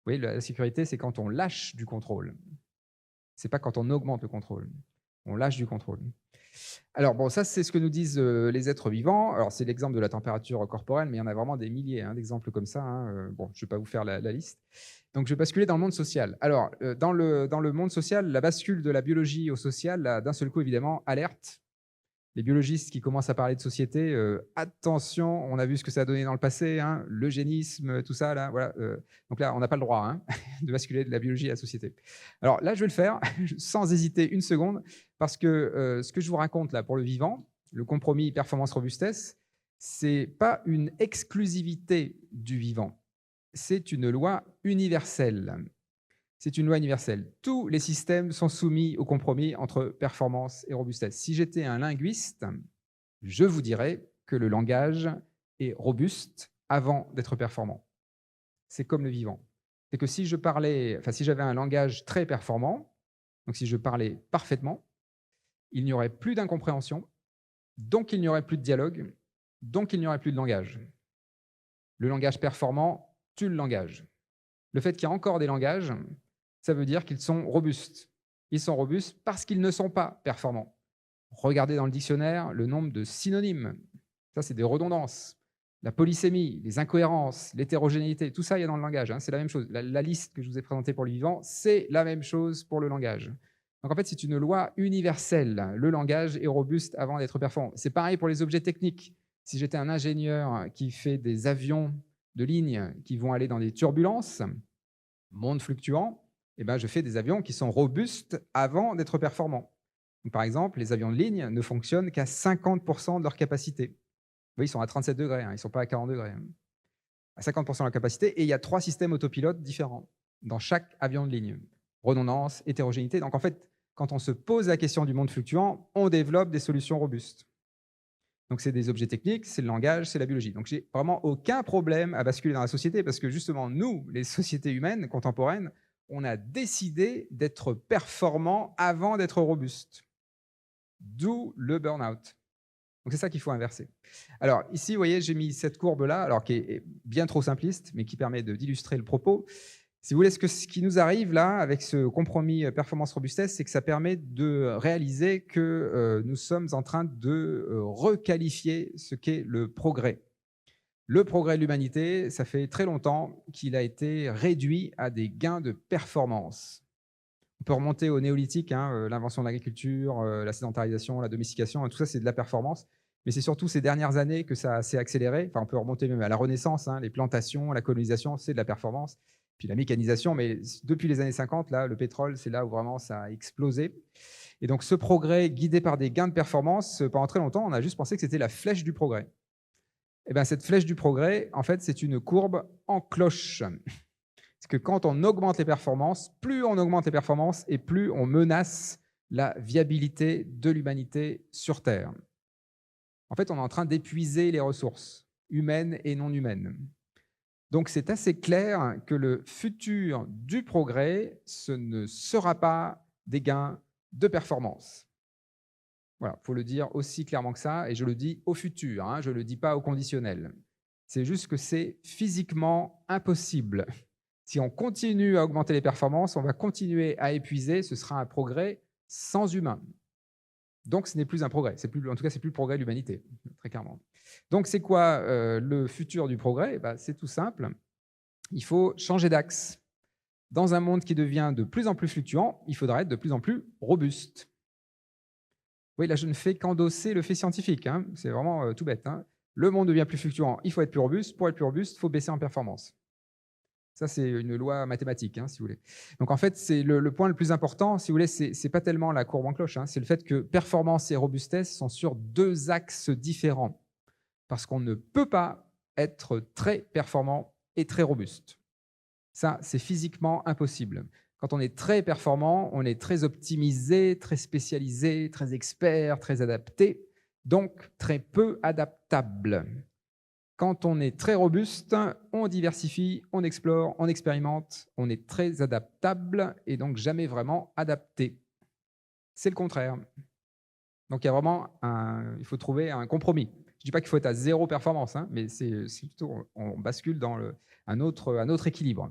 voyez, la sécurité, c'est quand on lâche du contrôle. Ce n'est pas quand on augmente le contrôle. On lâche du contrôle. Alors, bon, ça, c'est ce que nous disent les êtres vivants. Alors, c'est l'exemple de la température corporelle, mais il y en a vraiment des milliers d'exemples comme ça, hein. Bon, je ne vais pas vous faire la liste. Donc, je vais basculer dans le monde social. Alors, dans le monde social, la bascule de la biologie au social, là, d'un seul coup, évidemment, alerte. Les biologistes qui commencent à parler de société, attention, on a vu ce que ça a donné dans le passé, hein, l'eugénisme, tout ça, là, voilà. Donc là, on n'a pas le droit, hein, de basculer de la biologie à la société. Alors là, je vais le faire sans hésiter une seconde, parce que ce que je vous raconte là pour le vivant, le compromis performance-robustesse, c'est pas une exclusivité du vivant, c'est une loi universelle. C'est une loi universelle. Tous les systèmes sont soumis au compromis entre performance et robustesse. Si j'étais un linguiste, je vous dirais que le langage est robuste avant d'être performant. C'est comme le vivant. C'est que si j'avais un langage très performant, donc si je parlais parfaitement, il n'y aurait plus d'incompréhension, donc il n'y aurait plus de dialogue, donc il n'y aurait plus de langage. Le langage performant tue le langage. Le fait qu'il y a encore des langages, ça veut dire qu'ils sont robustes. Ils sont robustes parce qu'ils ne sont pas performants. Regardez dans le dictionnaire le nombre de synonymes. Ça, c'est des redondances. La polysémie, les incohérences, l'hétérogénéité, tout ça, il y a dans le langage, hein. C'est la même chose. La liste que je vous ai présentée pour le vivant, c'est la même chose pour le langage. Donc en fait, c'est une loi universelle. Le langage est robuste avant d'être performant. C'est pareil pour les objets techniques. Si j'étais un ingénieur qui fait des avions de ligne qui vont aller dans des turbulences, monde fluctuant, je fais des avions qui sont robustes avant d'être performants. Donc, par exemple, les avions de ligne ne fonctionnent qu'à 50% de leur capacité. Vous voyez, ils sont à 37°, hein, ils ne sont pas à 40°. Hein. À 50% de leur capacité, et il y a 3 systèmes autopilotes différents dans chaque avion de ligne. Redondance, hétérogénéité. Donc en fait, quand on se pose la question du monde fluctuant, on développe des solutions robustes. Donc c'est des objets techniques, c'est le langage, c'est la biologie. Donc j'ai vraiment aucun problème à basculer dans la société parce que justement, nous, les sociétés humaines contemporaines, on a décidé d'être performants avant d'être robustes. D'où le burn-out. Donc c'est ça qu'il faut inverser. Alors ici, vous voyez, j'ai mis cette courbe-là, alors qui est bien trop simpliste, mais qui permet d'illustrer le propos. Si vous voulez, ce qui nous arrive là, avec ce compromis performance-robustesse, c'est que ça permet de réaliser que nous sommes en train de requalifier ce qu'est le progrès. Le progrès de l'humanité, ça fait très longtemps qu'il a été réduit à des gains de performance. On peut remonter au néolithique, hein, l'invention de l'agriculture, la sédentarisation, la domestication, tout ça c'est de la performance. Mais c'est surtout ces dernières années que ça s'est accéléré. Enfin, on peut remonter même à la Renaissance, hein, les plantations, la colonisation, c'est de la performance. Puis la mécanisation, mais depuis les années 50, là, le pétrole, c'est là où vraiment ça a explosé. Et donc ce progrès guidé par des gains de performance, pendant très longtemps, on a juste pensé que c'était la flèche du progrès. Et bien cette flèche du progrès, en fait, c'est une courbe en cloche. Parce que quand on augmente les performances, plus on augmente les performances et plus on menace la viabilité de l'humanité sur Terre. En fait, on est en train d'épuiser les ressources humaines et non humaines. Donc, c'est assez clair que le futur du progrès, ce ne sera pas des gains de performance. Voilà, il faut le dire aussi clairement que ça, et je le dis au futur, hein, je ne le dis pas au conditionnel. C'est juste que c'est physiquement impossible. Si on continue à augmenter les performances, on va continuer à épuiser, ce sera un progrès sans humain. Donc, ce n'est plus un progrès. En tout cas, ce n'est plus le progrès de l'humanité, très clairement. Donc, c'est quoi le futur du progrès ? C'est tout simple. Il faut changer d'axe. Dans un monde qui devient de plus en plus fluctuant, il faudra être de plus en plus robuste. Oui, là, je ne fais qu'endosser le fait scientifique. Hein. C'est vraiment tout bête. Hein. Le monde devient plus fluctuant, il faut être plus robuste. Pour être plus robuste, il faut baisser en performance. Ça, c'est une loi mathématique, hein, si vous voulez. Donc, en fait, c'est le point le plus important, si vous voulez, c'est pas tellement la courbe en cloche, hein, c'est le fait que performance et robustesse sont sur deux axes différents. Parce qu'on ne peut pas être très performant et très robuste. Ça, c'est physiquement impossible. Quand on est très performant, on est très optimisé, très spécialisé, très expert, très adapté, donc très peu adaptable. Quand on est très robuste, on diversifie, on explore, on expérimente, on est très adaptable et donc jamais vraiment adapté. C'est le contraire. Donc il y a vraiment il faut trouver un compromis. Je ne dis pas qu'il faut être à zéro performance, hein, mais c'est plutôt, on bascule dans un autre équilibre.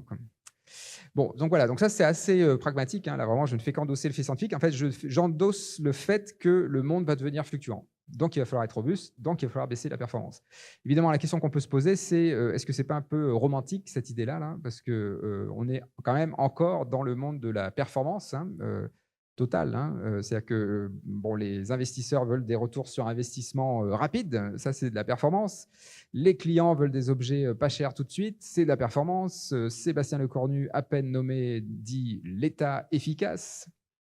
Bon, donc voilà, donc ça c'est assez pragmatique, hein, là vraiment je ne fais qu'endosser le fait scientifique. En fait, j'endosse le fait que le monde va devenir fluctuant. Donc il va falloir être robuste, donc il va falloir baisser la performance. Évidemment, la question qu'on peut se poser, c'est est-ce que c'est pas un peu romantique cette idée-là, là, parce que on est quand même encore dans le monde de la performance, hein, totale, hein. C'est-à-dire que bon, les investisseurs veulent des retours sur investissement rapides, ça c'est de la performance. Les clients veulent des objets pas chers tout de suite, c'est de la performance. Sébastien Lecornu, à peine nommé, dit l'État efficace.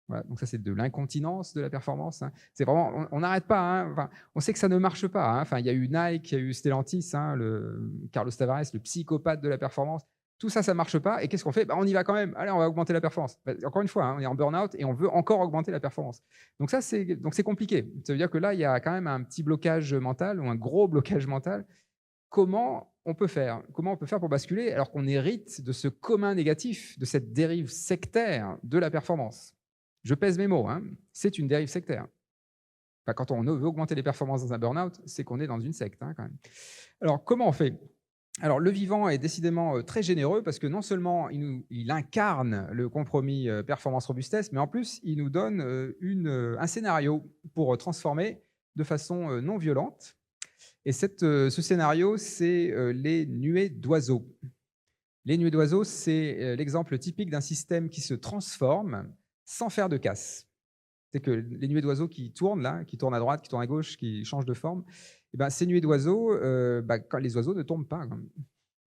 Voilà, donc ça, c'est de l'incontinence de la performance, hein. C'est vraiment, on n'arrête pas, hein. Enfin, on sait que ça ne marche pas, hein. Enfin, il y a eu Nike, il y a eu Stellantis, hein, Carlos Tavares, le psychopathe de la performance. Tout ça, ça ne marche pas. Et qu'est-ce qu'on fait? On y va quand même. Allez, on va augmenter la performance. Encore une fois, hein, on est en burn-out et on veut encore augmenter la performance. Donc ça, c'est compliqué. Ça veut dire que là, il y a quand même un petit blocage mental ou un gros blocage mental. Comment on peut faire pour basculer alors qu'on hérite de ce commun négatif, de cette dérive sectaire de la performance? Je pèse mes mots, hein, c'est une dérive sectaire. Enfin, quand on veut augmenter les performances dans un burn-out, c'est qu'on est dans une secte, hein, quand même. Alors, comment on fait? Alors, le vivant est décidément très généreux parce que non seulement il incarne le compromis performance-robustesse, mais en plus, il nous donne un scénario pour transformer de façon non violente. Et ce scénario, c'est les nuées d'oiseaux. Les nuées d'oiseaux, c'est l'exemple typique d'un système qui se transforme sans faire de casse. C'est que les nuées d'oiseaux qui tournent, là, qui tournent à droite, qui tournent à gauche, qui changent de forme, eh ben, ces nuées d'oiseaux, quand les oiseaux ne tombent pas.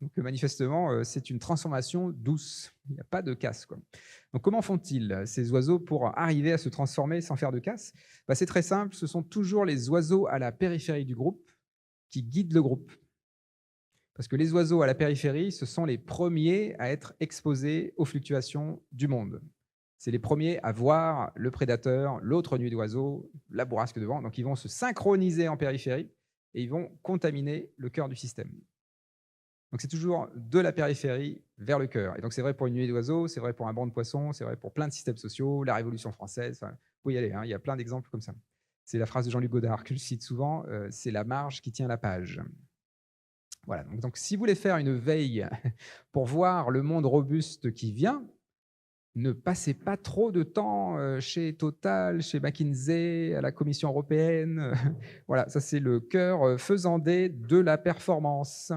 Donc manifestement, c'est une transformation douce. Il n'y a pas de casse, quoi. Donc comment font-ils, ces oiseaux, pour arriver à se transformer sans faire de casse? C'est très simple, ce sont toujours les oiseaux à la périphérie du groupe qui guident le groupe. Parce que les oiseaux à la périphérie, ce sont les premiers à être exposés aux fluctuations du monde. C'est les premiers à voir le prédateur, l'autre nuée d'oiseaux, la bourrasque de vent. Donc ils vont se synchroniser en périphérie et ils vont contaminer le cœur du système. Donc c'est toujours de la périphérie vers le cœur. Et donc c'est vrai pour une nuée d'oiseaux, c'est vrai pour un banc de poissons, c'est vrai pour plein de systèmes sociaux, la Révolution française, vous pouvez y aller, hein, il y a plein d'exemples comme ça. C'est la phrase de Jean-Luc Godard que je cite souvent, c'est la marge qui tient la page. Voilà, donc si vous voulez faire une veille pour voir le monde robuste qui vient, ne passez pas trop de temps chez Total, chez McKinsey, à la Commission européenne. Voilà, ça c'est le cœur faisandé de la performance.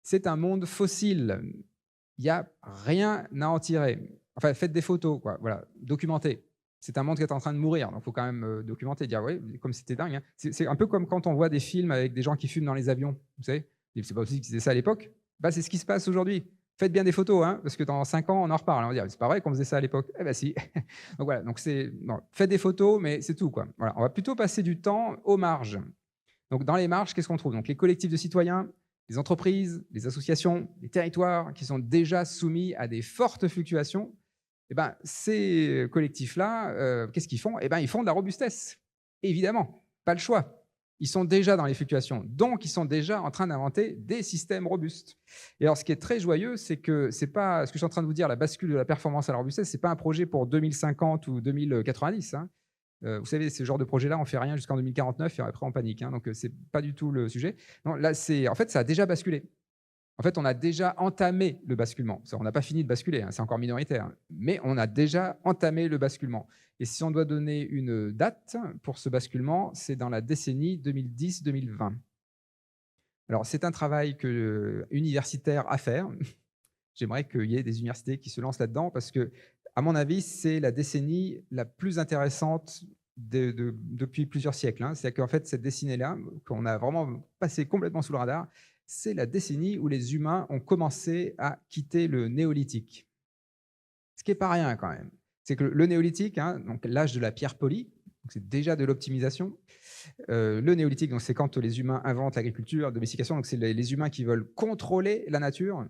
C'est un monde fossile. Il n'y a rien à en tirer. Enfin, faites des photos, quoi. Voilà, documentez. C'est un monde qui est en train de mourir, donc il faut quand même documenter, dire oui, comme c'était dingue, hein. C'est un peu comme quand on voit des films avec des gens qui fument dans les avions, vous savez. C'est pas possible qu'ils faisaient ça à l'époque. C'est ce qui se passe aujourd'hui. Faites bien des photos, hein, parce que dans 5 ans, on en reparle. On va dire, c'est pas vrai qu'on faisait ça à l'époque. Eh ben si. Donc voilà, faites des photos, mais c'est tout, quoi. Voilà, on va plutôt passer du temps aux marges. Donc dans les marges, qu'est-ce qu'on trouve? Donc les collectifs de citoyens, les entreprises, les associations, les territoires qui sont déjà soumis à des fortes fluctuations. Ces collectifs-là, qu'est-ce qu'ils font? Ils font de la robustesse. Évidemment, pas le choix. Ils sont déjà dans les fluctuations, donc ils sont déjà en train d'inventer des systèmes robustes. Et alors, ce qui est très joyeux, c'est que c'est pas ce que je suis en train de vous dire, la bascule de la performance à la robustesse, c'est pas un projet pour 2050 ou 2090. Hein. Vous savez, ce genre de projet-là, on fait rien jusqu'en 2049 et après on panique. Hein, donc c'est pas du tout le sujet. Non, là, en fait, ça a déjà basculé. En fait, on a déjà entamé le basculement. On n'a pas fini de basculer, hein, c'est encore minoritaire, mais on a déjà entamé le basculement. Et si on doit donner une date pour ce basculement, c'est dans la décennie 2010-2020. Alors, c'est un travail universitaire à faire. J'aimerais qu'il y ait des universités qui se lancent là-dedans parce que, à mon avis, c'est la décennie la plus intéressante depuis plusieurs siècles. Hein. C'est-à-dire qu'en fait, cette décennie-là, qu'on a vraiment passé complètement sous le radar, c'est la décennie où les humains ont commencé à quitter le néolithique. Ce qui n'est pas rien quand même. C'est que le néolithique, hein, donc l'âge de la pierre polie, donc c'est déjà de l'optimisation. Le néolithique, donc c'est quand les humains inventent l'agriculture, la domestication, donc c'est les humains qui veulent contrôler la nature.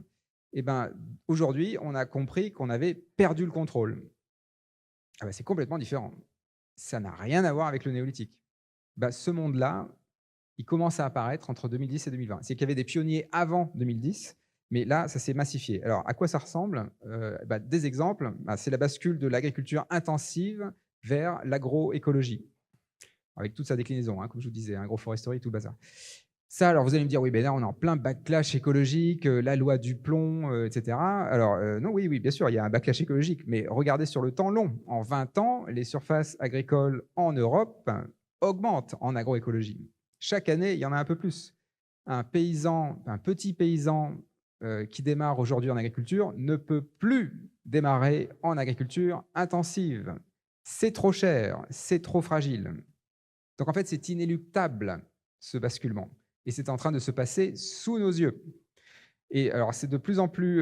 Et ben aujourd'hui, on a compris qu'on avait perdu le contrôle. Ah ben, c'est complètement différent. Ça n'a rien à voir avec le néolithique. Ben, ce monde-là, il commence à apparaître entre 2010 et 2020. C'est qu'il y avait des pionniers avant 2010, mais là, ça s'est massifié. Alors, à quoi ça ressemble? Des exemples, c'est la bascule de l'agriculture intensive vers l'agroécologie, avec toute sa déclinaison, hein, comme je vous disais, agroforesterie, tout le bazar. Ça, alors vous allez me dire, oui, ben là, on est en plein backlash écologique, la loi du plomb, etc. Alors, non, oui, bien sûr, il y a un backlash écologique, mais regardez sur le temps long. En 20 ans, les surfaces agricoles en Europe augmentent en agroécologie. Chaque année, il y en a un peu plus. Un petit paysan qui démarre aujourd'hui en agriculture ne peut plus démarrer en agriculture intensive. C'est trop cher, c'est trop fragile. Donc en fait, c'est inéluctable, ce basculement. Et c'est en train de se passer sous nos yeux. Et alors, c'est de plus en plus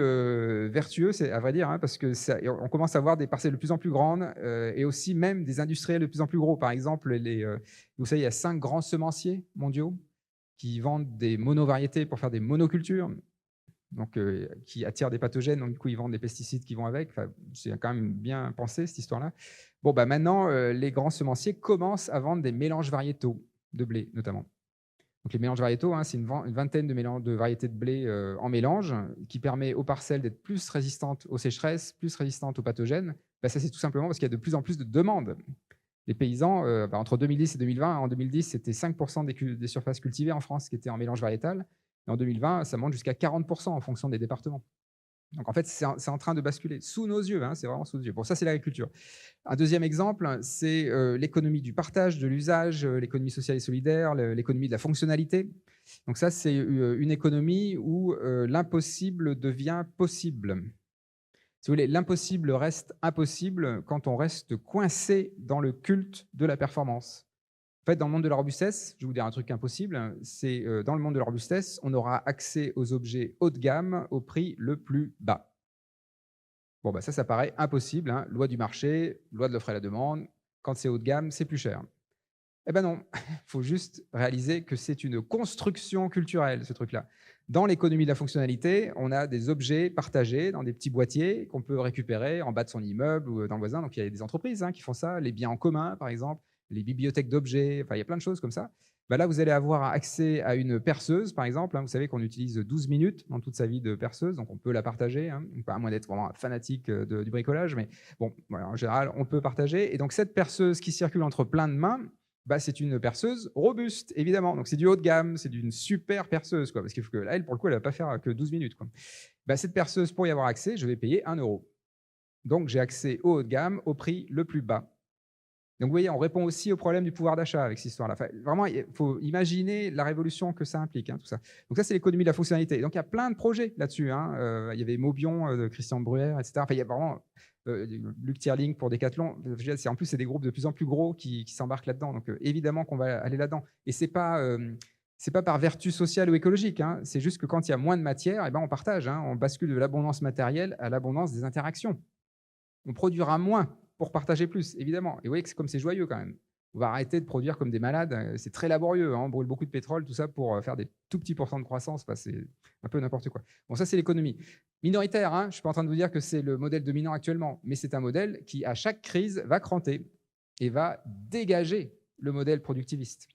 vertueux, c'est à vrai dire, hein, parce que on commence à voir des parcelles de plus en plus grandes et aussi même des industriels de plus en plus gros. Par exemple, vous savez, il y a 5 grands semenciers mondiaux qui vendent des monovariétés pour faire des monocultures, donc qui attirent des pathogènes. Donc du coup, ils vendent des pesticides qui vont avec. Enfin, c'est quand même bien pensé, cette histoire-là. Bon, maintenant, les grands semenciers commencent à vendre des mélanges variétaux de blé, notamment. Donc les mélanges variétaux, hein, c'est une vingtaine de variétés de blé en mélange qui permet aux parcelles d'être plus résistantes aux sécheresses, plus résistantes aux pathogènes. Ça, c'est tout simplement parce qu'il y a de plus en plus de demandes. Les paysans, entre 2010 et 2020, en 2010, c'était 5% des surfaces cultivées en France qui étaient en mélange variétal. Et en 2020, ça monte jusqu'à 40% en fonction des départements. Donc en fait, c'est en train de basculer sous nos yeux, hein, c'est vraiment sous nos yeux. Bon, ça, c'est l'agriculture. Un deuxième exemple, c'est l'économie du partage, de l'usage, l'économie sociale et solidaire, l'économie de la fonctionnalité. Donc ça, c'est une économie où l'impossible devient possible. Si vous voulez, l'impossible reste impossible quand on reste coincé dans le culte de la performance. En fait, dans le monde de la robustesse, je vais vous dire un truc impossible, c'est dans le monde de la robustesse, on aura accès aux objets haut de gamme au prix le plus bas. Bon, ça paraît impossible, hein. Loi du marché, loi de l'offre et la demande. Quand c'est haut de gamme, c'est plus cher. Eh ben non, il faut juste réaliser que c'est une construction culturelle, ce truc-là. Dans l'économie de la fonctionnalité, on a des objets partagés dans des petits boîtiers qu'on peut récupérer en bas de son immeuble ou dans le voisin. Donc il y a des entreprises qui font ça, les biens en commun, par exemple, les bibliothèques d'objets, enfin il y a plein de choses comme ça. Là, vous allez avoir accès à une perceuse, par exemple. Vous savez qu'on utilise 12 minutes dans toute sa vie de perceuse, donc on peut la partager, hein, à moins d'être vraiment fanatique du bricolage, mais bon, voilà, en général, on peut partager. Et donc cette perceuse qui circule entre plein de mains, c'est une perceuse robuste, évidemment. Donc c'est du haut de gamme, c'est d'une super perceuse, parce qu'il faut que elle, pour le coup, elle ne va pas faire que 12 minutes. Cette perceuse, pour y avoir accès, je vais payer 1 €. Donc j'ai accès au haut de gamme au prix le plus bas. Donc vous voyez, on répond aussi au problème du pouvoir d'achat avec cette histoire-là. Enfin, vraiment, il faut imaginer la révolution que ça implique, tout ça. Donc ça, c'est l'économie de la fonctionnalité. Donc il y a plein de projets là-dessus. Il y avait Mobion de Christian Bruyère, etc. Enfin, il y a vraiment Luc Tierling pour Decathlon. En plus, c'est des groupes de plus en plus gros qui s'embarquent là-dedans. Donc évidemment qu'on va aller là-dedans. Et c'est pas par vertu sociale ou écologique. C'est juste que quand il y a moins de matière, on partage. On bascule de l'abondance matérielle à l'abondance des interactions. On produira moins pour partager plus, évidemment. Et vous voyez que c'est joyeux quand même. On va arrêter de produire comme des malades. C'est très laborieux. On brûle beaucoup de pétrole, tout ça pour faire des tout petits pourcents de croissance. C'est un peu n'importe quoi. Bon, ça, c'est l'économie. Minoritaire, je ne suis pas en train de vous dire que c'est le modèle dominant actuellement, mais c'est un modèle qui, à chaque crise, va cranter et va dégager le modèle productiviste.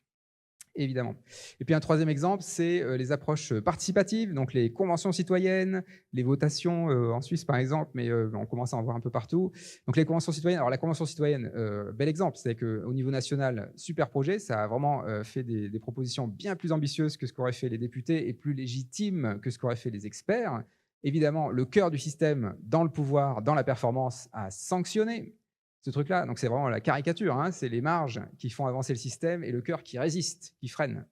Évidemment. Et puis un troisième exemple, c'est les approches participatives, donc les conventions citoyennes, les votations en Suisse par exemple, mais on commence à en voir un peu partout. Donc les conventions citoyennes, alors la convention citoyenne, bel exemple, c'est qu'au niveau national, super projet, ça a vraiment fait des propositions bien plus ambitieuses que ce qu'auraient fait les députés et plus légitimes que ce qu'auraient fait les experts. Évidemment, le cœur du système, dans le pouvoir, dans la performance, a sanctionné ce truc-là. Donc c'est vraiment la caricature, c'est les marges qui font avancer le système et le cœur qui résiste, qui freine.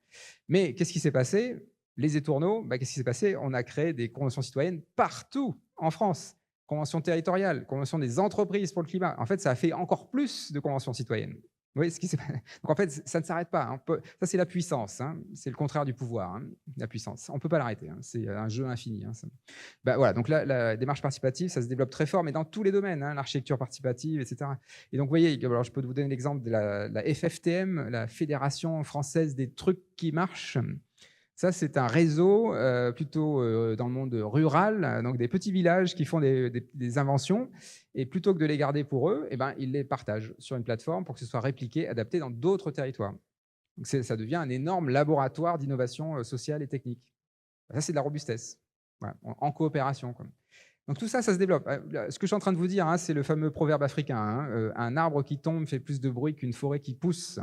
Mais qu'est-ce qui s'est passé? Les étourneaux, qu'est-ce qui s'est passé? On a créé des conventions citoyennes partout en France. Conventions territoriales, conventions des entreprises pour le climat. En fait, ça a fait encore plus de conventions citoyennes. Oui, ce qui s'est donc en fait, ça ne s'arrête pas, hein. Ça, c'est la puissance, hein. C'est le contraire du pouvoir, hein, la puissance. On ne peut pas l'arrêter, hein. C'est un jeu infini, hein, ça. Bah, voilà, donc la démarche participative, ça se développe très fort, mais dans tous les domaines, hein, l'architecture participative et cetera. Et donc, vous voyez, alors je peux vous donner l'exemple de la FFTM, la Fédération française des trucs qui marchent. Ça, c'est un réseau plutôt dans le monde rural, donc des petits villages qui font des inventions. Et plutôt que de les garder pour eux, eh ben, ils les partagent sur une plateforme pour que ce soit répliqué, adapté dans d'autres territoires. Donc ça devient un énorme laboratoire d'innovation sociale et technique. Ça, c'est de la robustesse, voilà, en coopération, quoi. Donc tout ça, ça se développe. Ce que je suis en train de vous dire, hein, c'est le fameux proverbe africain, hein, un arbre qui tombe fait plus de bruit qu'une forêt qui pousse.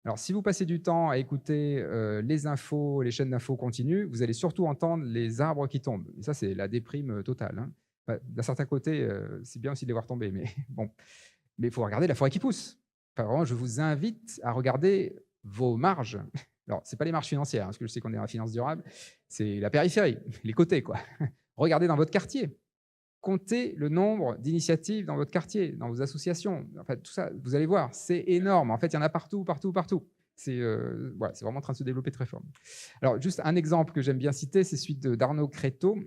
Alors, si vous passez du temps à écouter les infos, les chaînes d'infos continues, vous allez surtout entendre les arbres qui tombent. Et ça, c'est la déprime totale, hein. Bah, d'un certain côté, c'est bien aussi de les voir tomber, mais bon. Mais il faut regarder la forêt qui pousse. Enfin, vraiment, je vous invite à regarder vos marges. Alors, ce n'est pas les marges financières, hein, parce que je sais qu'on est dans la finance durable, c'est la périphérie, les côtés, quoi. Regardez dans votre quartier. Comptez le nombre d'initiatives dans votre quartier, dans vos associations. En fait, tout ça, vous allez voir, c'est énorme. En fait, il y en a partout, partout, partout. C'est voilà, c'est vraiment en train de se développer très fort. Alors, juste un exemple que j'aime bien citer, c'est celui d'Arnaud Créteau.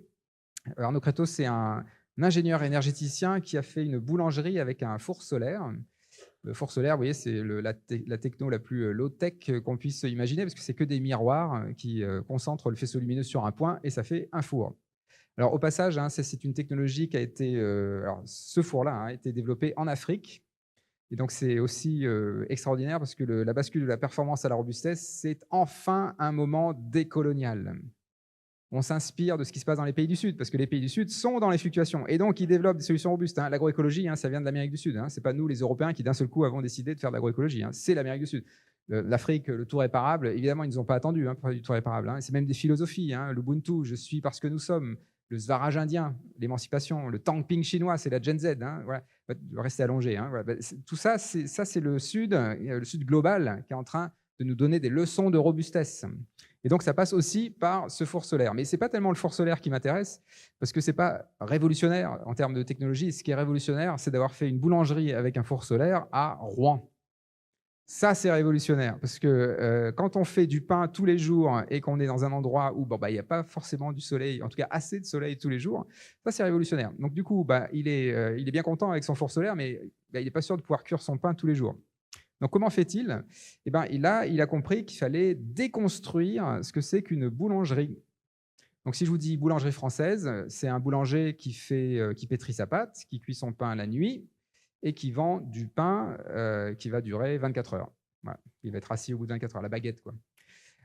Arnaud Créteau, c'est un ingénieur énergéticien qui a fait une boulangerie avec un four solaire. Le four solaire, vous voyez, c'est la techno la plus low-tech qu'on puisse imaginer, parce que c'est que des miroirs qui concentrent le faisceau lumineux sur un point et ça fait un four. Alors, au passage, hein, c'est une technologie qui a été, alors, ce four-là, hein, a été développé en Afrique. Et donc, c'est aussi extraordinaire parce que la bascule de la performance à la robustesse, c'est enfin un moment décolonial. On s'inspire de ce qui se passe dans les pays du Sud, parce que les pays du Sud sont dans les fluctuations. Et donc, ils développent des solutions robustes, hein. L'agroécologie, hein, ça vient de l'Amérique du Sud, hein. Ce n'est pas nous, les Européens, qui d'un seul coup avons décidé de faire de l'agroécologie, hein. C'est l'Amérique du Sud. L'Afrique, le tout réparable, évidemment, ils ne nous ont pas attendu, hein, pour faire du tout réparable, hein. C'est même des philosophies, hein. L'Ubuntu, je suis parce que nous sommes. Le Swaraj indien, l'émancipation, le Tangping chinois, c'est la Gen Z, hein, voilà. Rester allongé, hein, voilà. Tout ça, c'est le Sud global, qui est en train de nous donner des leçons de robustesse. Et donc, ça passe aussi par ce four solaire. Mais ce n'est pas tellement le four solaire qui m'intéresse, parce que ce n'est pas révolutionnaire en termes de technologie. Ce qui est révolutionnaire, c'est d'avoir fait une boulangerie avec un four solaire à Rouen. Ça, c'est révolutionnaire, parce que quand on fait du pain tous les jours et qu'on est dans un endroit où il n'y a pas forcément du soleil, en tout cas assez de soleil tous les jours, ça, c'est révolutionnaire. Donc, du coup, il est bien content avec son four solaire, mais il n'est pas sûr de pouvoir cuire son pain tous les jours. Donc, comment fait-il? Eh ben, il a compris qu'il fallait déconstruire ce que c'est qu'une boulangerie. Donc, si je vous dis boulangerie française, c'est un boulanger qui pétrit sa pâte, qui cuit son pain la nuit et qui vend du pain qui va durer 24 heures. Voilà. Il va être assis au bout de 24 heures, la baguette, quoi.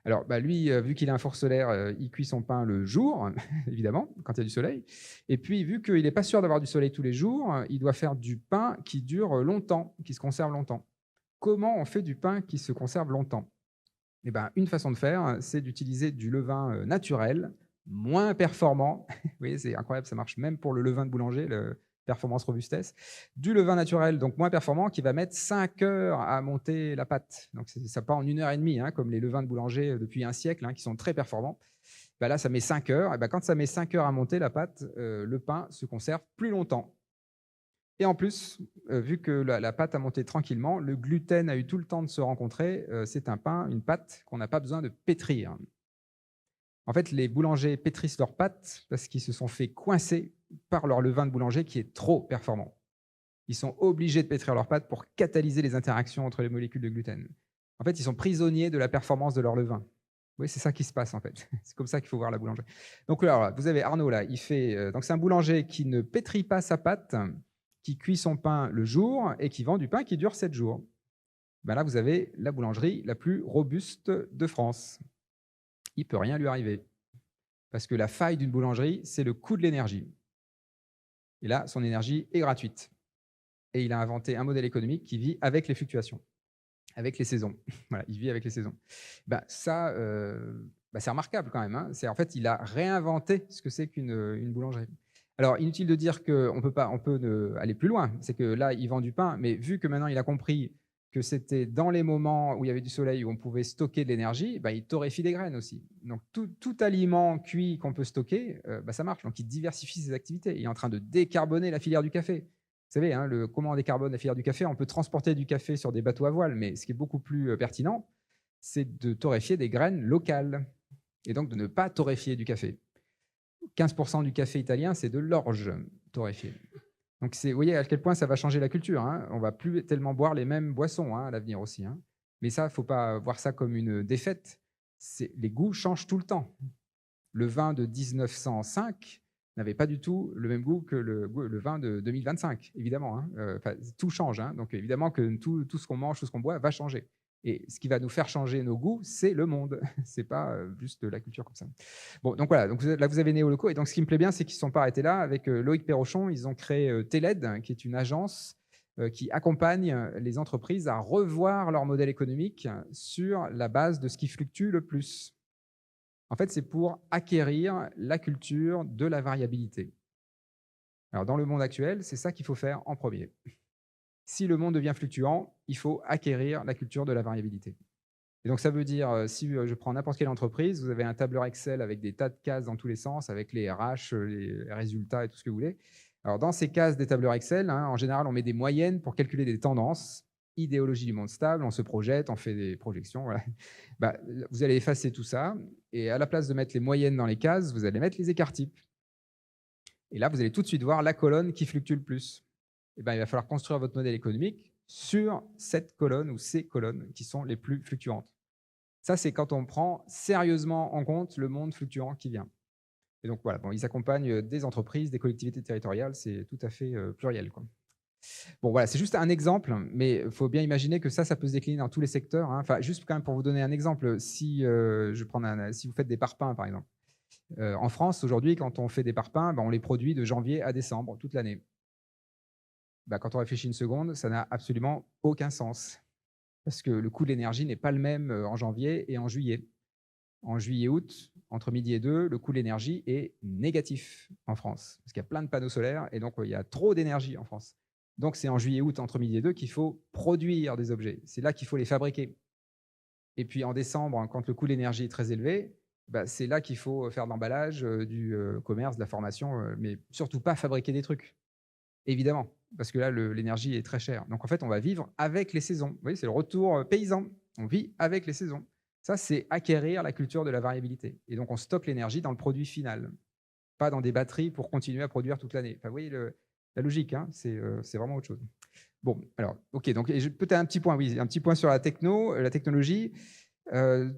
Alors, lui, vu qu'il a un four solaire, il cuit son pain le jour, évidemment, quand il y a du soleil. Et puis, vu qu'il n'est pas sûr d'avoir du soleil tous les jours, il doit faire du pain qui dure longtemps, qui se conserve longtemps. Comment on fait du pain qui se conserve longtemps? Eh ben, une façon de faire, c'est d'utiliser du levain naturel, moins performant. Vous voyez, c'est incroyable, ça marche même pour le levain de boulanger, le performance robustesse. Du levain naturel, donc moins performant, qui va mettre 5 heures à monter la pâte. Donc ça part en 1 heure et demie, hein, comme les levains de boulanger depuis un siècle, hein, qui sont très performants. Ben là, ça met 5 heures. Et ben, quand ça met 5 heures à monter la pâte, le pain se conserve plus longtemps. Et en plus, vu que la pâte a monté tranquillement, le gluten a eu tout le temps de se rencontrer. C'est un pain, une pâte qu'on n'a pas besoin de pétrir. En fait, les boulangers pétrissent leurs pâtes parce qu'ils se sont fait coincer par leur levain de boulanger qui est trop performant. Ils sont obligés de pétrir leurs pâtes pour catalyser les interactions entre les molécules de gluten. En fait, ils sont prisonniers de la performance de leur levain. Oui, c'est ça qui se passe en fait. C'est comme ça qu'il faut voir la boulangerie. Donc là, vous avez Arnaud là, il fait. Donc c'est un boulanger qui ne pétrit pas sa pâte, qui cuit son pain le jour et qui vend du pain qui dure 7 jours. Ben là, vous avez la boulangerie la plus robuste de France. Il ne peut rien lui arriver. Parce que la faille d'une boulangerie, c'est le coût de l'énergie. Et là, son énergie est gratuite. Et il a inventé un modèle économique qui vit avec les fluctuations, avec les saisons. Voilà, il vit avec les saisons. Ça, c'est remarquable quand même, hein. En fait, il a réinventé ce que c'est qu'une boulangerie. Alors, inutile de dire qu'on peut aller plus loin. C'est que là, il vend du pain, mais vu que maintenant il a compris que c'était dans les moments où il y avait du soleil, où on pouvait stocker de l'énergie, il torréfie des graines aussi. Donc, tout aliment cuit qu'on peut stocker, ça marche. Donc, il diversifie ses activités. Il est en train de décarboner la filière du café. savez, hein, comment on décarbone la filière du café, on peut transporter du café sur des bateaux à voile, mais ce qui est beaucoup plus pertinent, c'est de torréfier des graines locales et donc de ne pas torréfier du café. 15% du café italien, c'est de l'orge torréfié. Donc, vous voyez à quel point ça va changer la culture. Hein. On ne va plus tellement boire les mêmes boissons à l'avenir aussi. Hein. Mais ça, il ne faut pas voir ça comme une défaite. Les goûts changent tout le temps. Le vin de 1905 n'avait pas du tout le même goût que le vin de 2025, évidemment. Hein. Tout change. Hein. Donc, évidemment que tout ce qu'on mange, tout ce qu'on boit va changer. Et ce qui va nous faire changer nos goûts, c'est le monde. C'est pas juste la culture comme ça. Bon, donc voilà. Donc là, vous avez Néo-Loco. Et donc, ce qui me plaît bien, c'est qu'ils ne sont pas arrêtés là. Avec Loïc Perrochon, ils ont créé Teled, qui est une agence qui accompagne les entreprises à revoir leur modèle économique sur la base de ce qui fluctue le plus. En fait, c'est pour acquérir la culture de la variabilité. Alors, dans le monde actuel, c'est ça qu'il faut faire en premier. Si le monde devient fluctuant, il faut acquérir la culture de la variabilité. Et donc, ça veut dire, si je prends n'importe quelle entreprise, vous avez un tableur Excel avec des tas de cases dans tous les sens, avec les RH, les résultats et tout ce que vous voulez. Alors, dans ces cases des tableurs Excel, hein, en général, on met des moyennes pour calculer des tendances. Idéologie du monde stable, on se projette, on fait des projections. Voilà. Vous allez effacer tout ça, et à la place de mettre les moyennes dans les cases, vous allez mettre les écarts types. Et là, vous allez tout de suite voir la colonne qui fluctue le plus. Il va falloir construire votre modèle économique sur cette colonne ou ces colonnes qui sont les plus fluctuantes. Ça, c'est quand on prend sérieusement en compte le monde fluctuant qui vient. Et donc voilà, ils accompagnent des entreprises, des collectivités territoriales, c'est tout à fait pluriel, quoi. Bon, voilà, c'est juste un exemple, mais il faut bien imaginer que ça peut se décliner dans tous les secteurs. Hein. Enfin, juste quand même pour vous donner un exemple, si vous faites des parpaings, par exemple, en France, aujourd'hui, quand on fait des parpaings, on les produit de janvier à décembre, toute l'année. Quand on réfléchit une seconde, ça n'a absolument aucun sens. Parce que le coût de l'énergie n'est pas le même en janvier et en juillet. En juillet-août, entre midi et 2, le coût de l'énergie est négatif en France. Parce qu'il y a plein de panneaux solaires et donc il y a trop d'énergie en France. Donc c'est en juillet-août, entre midi et 2, qu'il faut produire des objets. C'est là qu'il faut les fabriquer. Et puis en décembre, quand le coût de l'énergie est très élevé, c'est là qu'il faut faire de l'emballage, du commerce, de la formation, mais surtout pas fabriquer des trucs. Évidemment, parce que là, l'énergie est très chère. Donc, en fait, on va vivre avec les saisons. Vous voyez, c'est le retour paysan. On vit avec les saisons. Ça, c'est acquérir la culture de la variabilité. Et donc, on stocke l'énergie dans le produit final, pas dans des batteries pour continuer à produire toute l'année. Enfin, vous voyez la logique, hein, c'est vraiment autre chose. Bon, alors, OK, donc peut-être un petit point sur la technologie.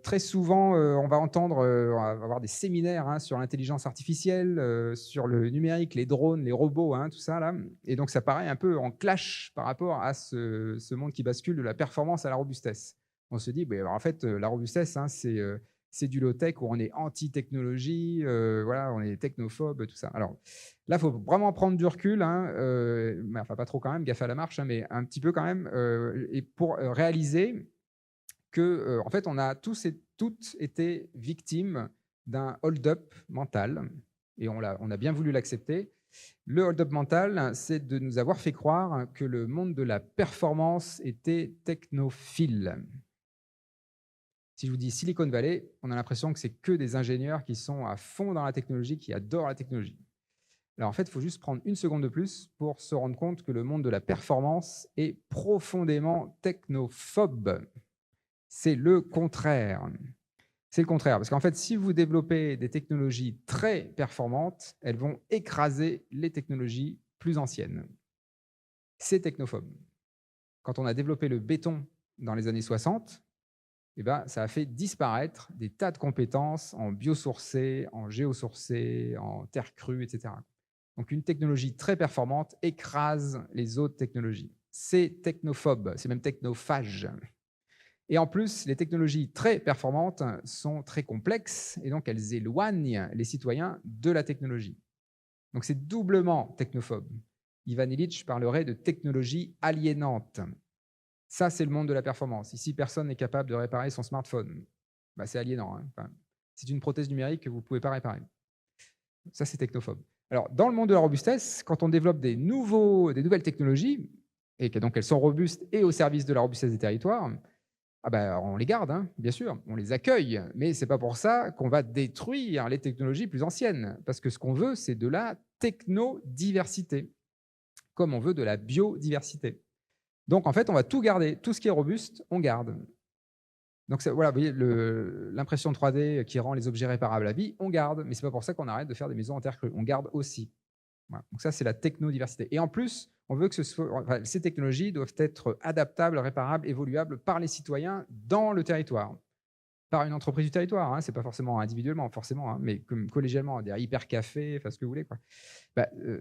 Très souvent, on va avoir des séminaires sur l'intelligence artificielle, sur le numérique, les drones, les robots, tout ça là. Et donc, ça paraît un peu en clash par rapport à ce monde qui bascule de la performance à la robustesse. On se dit, en fait, la robustesse, c'est du low-tech où on est anti-technologie, voilà, on est technophobe, tout ça. Alors là, il faut vraiment prendre du recul, mais enfin pas trop quand même, gaffe à la marche, mais un petit peu quand même, et pour réaliser que, en fait, on a tous et toutes été victimes d'un hold-up mental, et on a bien voulu l'accepter. Le hold-up mental, c'est de nous avoir fait croire que le monde de la performance était technophile. Si je vous dis Silicon Valley, on a l'impression que c'est que des ingénieurs qui sont à fond dans la technologie, qui adorent la technologie. Alors en fait, il faut juste prendre une seconde de plus pour se rendre compte que le monde de la performance est profondément technophobe. C'est le contraire. C'est le contraire, parce qu'en fait, si vous développez des technologies très performantes, elles vont écraser les technologies plus anciennes. C'est technophobe. Quand on a développé le béton dans les années 60, ça a fait disparaître des tas de compétences en biosourcé, en géosourcé, en terre crue, etc. Donc une technologie très performante écrase les autres technologies. C'est technophobe, c'est même technophage. Et en plus, les technologies très performantes sont très complexes et donc elles éloignent les citoyens de la technologie. Donc c'est doublement technophobe. Ivan Illich parlerait de technologie aliénante. Ça, c'est le monde de la performance. Ici, personne n'est capable de réparer son smartphone. C'est aliénant. Enfin, c'est une prothèse numérique que vous ne pouvez pas réparer. Ça, c'est technophobe. Alors, dans le monde de la robustesse, quand on développe des nouvelles technologies, et que donc elles sont robustes et au service de la robustesse des territoires, on les garde, bien sûr, on les accueille, mais ce n'est pas pour ça qu'on va détruire les technologies plus anciennes, parce que ce qu'on veut, c'est de la technodiversité. comme on veut de la biodiversité. Donc, en fait, on va tout garder. Tout ce qui est robuste, on garde. Donc, voilà, vous voyez, l'impression 3D qui rend les objets réparables à vie, on garde. Mais ce n'est pas pour ça qu'on arrête de faire des maisons en terre crue. On garde aussi. Voilà. Donc ça, c'est la technodiversité. Et en plus, on veut que ces technologies doivent être adaptables, réparables, évoluables par les citoyens dans le territoire. Par une entreprise du territoire, hein, c'est pas forcément individuellement, forcément, hein, mais comme collégialement, des hyper-cafés, enfin ce que vous voulez, quoi.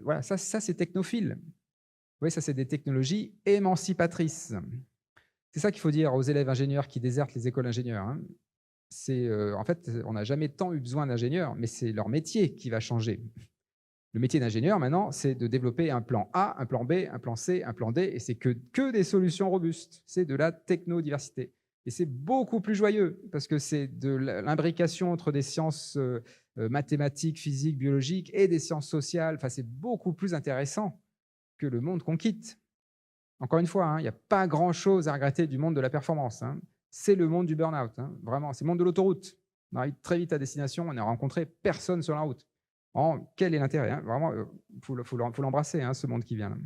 Voilà, ça c'est technophile. Vous voyez, ça c'est des technologies émancipatrices. C'est ça qu'il faut dire aux élèves ingénieurs qui désertent les écoles d'ingénieurs. Hein. En fait, on n'a jamais tant eu besoin d'ingénieurs, mais c'est leur métier qui va changer. Le métier d'ingénieur, maintenant, c'est de développer un plan A, un plan B, un plan C, un plan D, et c'est que des solutions robustes. C'est de la technodiversité. Et c'est beaucoup plus joyeux, parce que c'est de l'imbrication entre des sciences mathématiques, physiques, biologiques et des sciences sociales. Enfin, c'est beaucoup plus intéressant que le monde qu'on quitte. Encore une fois, il n'y a pas grand-chose à regretter du monde de la performance. Hein. C'est le monde du burn-out, hein, vraiment. C'est le monde de l'autoroute. On arrive très vite à destination, on n'a rencontré personne sur la route. Quel est l'intérêt, hein. Vraiment, faut l'embrasser, hein, ce monde qui vient. Là.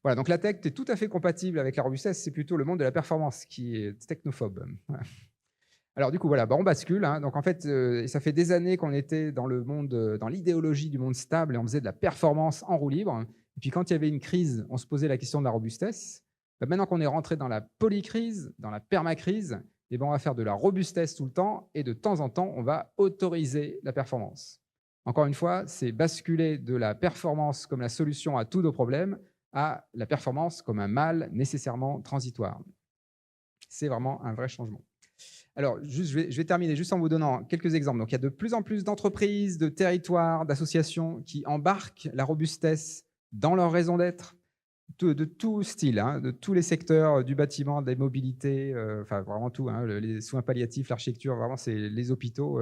Voilà, donc la tech est tout à fait compatible avec la robustesse. C'est plutôt le monde de la performance qui est technophobe. Voilà. Alors du coup, voilà, on bascule. Hein. Donc en fait, ça fait des années qu'on était dans le monde, dans l'idéologie du monde stable et on faisait de la performance en roue libre. Et puis quand il y avait une crise, on se posait la question de la robustesse. Maintenant qu'on est rentré dans la polycrise, dans la permacrise, on va faire de la robustesse tout le temps et de temps en temps, on va autoriser la performance. Encore une fois, c'est basculer de la performance comme la solution à tous nos problèmes à la performance comme un mal nécessairement transitoire. C'est vraiment un vrai changement. Alors, je vais terminer juste en vous donnant quelques exemples. Donc, il y a de plus en plus d'entreprises, de territoires, d'associations qui embarquent la robustesse dans leur raison d'être, de tout style, hein, de tous les secteurs, du bâtiment, des mobilités, enfin vraiment tout, hein, les soins palliatifs, l'architecture, vraiment c'est les hôpitaux.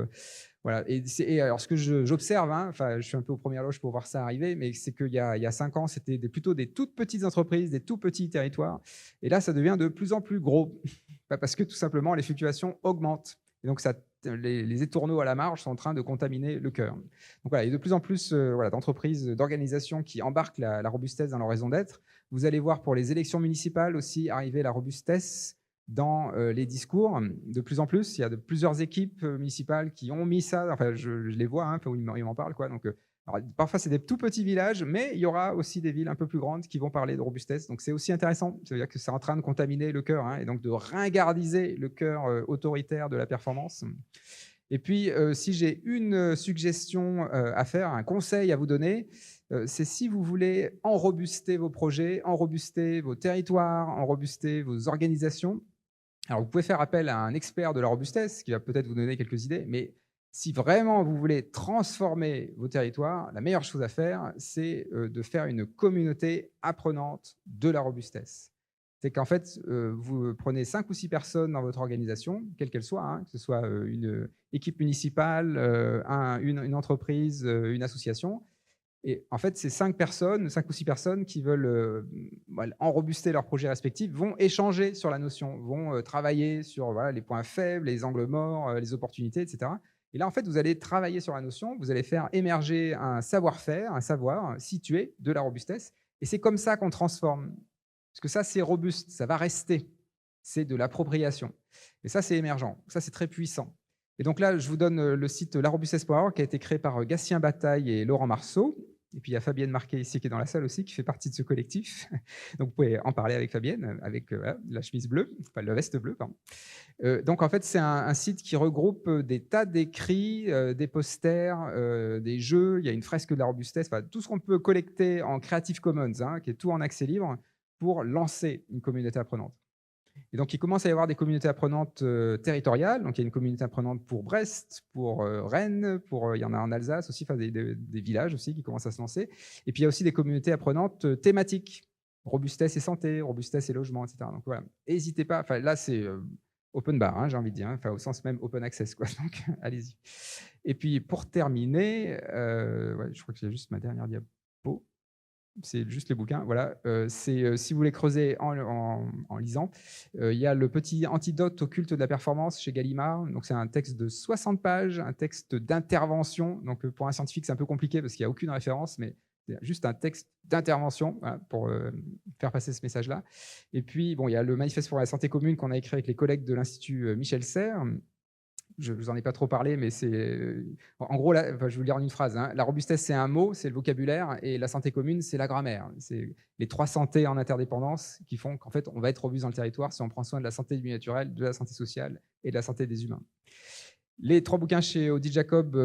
Voilà. Et alors ce que j'observe, hein, je suis un peu aux premières loges pour voir ça arriver, mais c'est qu'il y a 5 ans, c'était plutôt des toutes petites entreprises, des tout petits territoires. Et là, ça devient de plus en plus gros, parce que tout simplement, les fluctuations augmentent. Et donc, les étourneaux à la marge sont en train de contaminer le cœur. Donc voilà, il y a de plus en plus d'entreprises, d'organisations qui embarquent la robustesse dans leur raison d'être. Vous allez voir pour les élections municipales aussi arriver la robustesse dans les discours. De plus en plus, il y a plusieurs équipes municipales qui ont mis ça. Enfin, je les vois, hein, où ils m'en parlent, quoi. Donc, alors, parfois, c'est des tout petits villages, mais il y aura aussi des villes un peu plus grandes qui vont parler de robustesse. Donc, c'est aussi intéressant. Ça veut dire que c'est en train de contaminer le cœur, hein, et donc de ringardiser le cœur autoritaire de la performance. Et puis, si j'ai une suggestion à faire, un conseil à vous donner, c'est si vous voulez enrobuster vos projets, enrobuster vos territoires, enrobuster vos organisations. Alors, vous pouvez faire appel à un expert de la robustesse qui va peut-être vous donner quelques idées, mais si vraiment vous voulez transformer vos territoires, la meilleure chose à faire, c'est de faire une communauté apprenante de la robustesse. C'est qu'en fait, vous prenez 5 ou 6 personnes dans votre organisation, quelle qu'elle soit, hein, que ce soit une équipe municipale, une entreprise, une association. Et en fait, ces 5 ou 6 personnes qui veulent enrobuster leurs projets respectifs vont échanger sur la notion, vont travailler sur les points faibles, les angles morts, les opportunités, etc. Et là, en fait, vous allez travailler sur la notion, vous allez faire émerger un savoir-faire, un savoir situé de la robustesse. Et c'est comme ça qu'on transforme. Parce que ça, c'est robuste, ça va rester. C'est de l'appropriation. Et ça, c'est émergent. Ça, c'est très puissant. Et donc là, je vous donne le site larobustesse.org qui a été créé par Gatien Bataille et Laurent Marceau. Et puis il y a Fabienne Marquet ici qui est dans la salle aussi, qui fait partie de ce collectif. Donc vous pouvez en parler avec Fabienne, avec la chemise bleue, enfin la veste bleue, pardon. Donc en fait, c'est un site qui regroupe des tas d'écrits, des posters, des jeux. Il y a une fresque de la robustesse, enfin, tout ce qu'on peut collecter en Creative Commons, hein, qui est tout en accès libre, pour lancer une communauté apprenante. Et donc, il commence à y avoir des communautés apprenantes territoriales. Donc, il y a une communauté apprenante pour Brest, pour Rennes, il y en a en Alsace aussi, enfin, des villages aussi qui commencent à se lancer. Et puis, il y a aussi des communautés apprenantes thématiques, robustesse et santé, robustesse et logement, etc. Donc, voilà, n'hésitez pas. Enfin, là, c'est open bar, hein, j'ai envie de dire, hein, enfin, au sens même open access, quoi. Donc, allez-y. Et puis, pour terminer, je crois que j'ai juste ma dernière diapo. C'est juste les bouquins, voilà. Si vous voulez creuser en lisant, il y a le petit antidote au culte de la performance chez Gallimard. Donc, c'est un texte de 60 pages, un texte d'intervention. Donc, pour un scientifique, c'est un peu compliqué parce qu'il n'y a aucune référence, mais C'était juste un texte d'intervention, voilà, pour faire passer ce message-là. Et puis, bon, il y a le manifeste pour la santé commune qu'on a écrit avec les collègues de l'Institut Michel Serres. Je ne vous en ai pas trop parlé, mais c'est. En gros, là, enfin, je vais vous le dire en une phrase, hein. La robustesse, c'est un mot, c'est le vocabulaire, et la santé commune, c'est la grammaire. C'est les trois santé en interdépendance qui font qu'en fait, on va être robuste dans le territoire si on prend soin de la santé du milieu naturel, de la santé sociale et de la santé des humains. Les 3 bouquins chez Odile Jacob,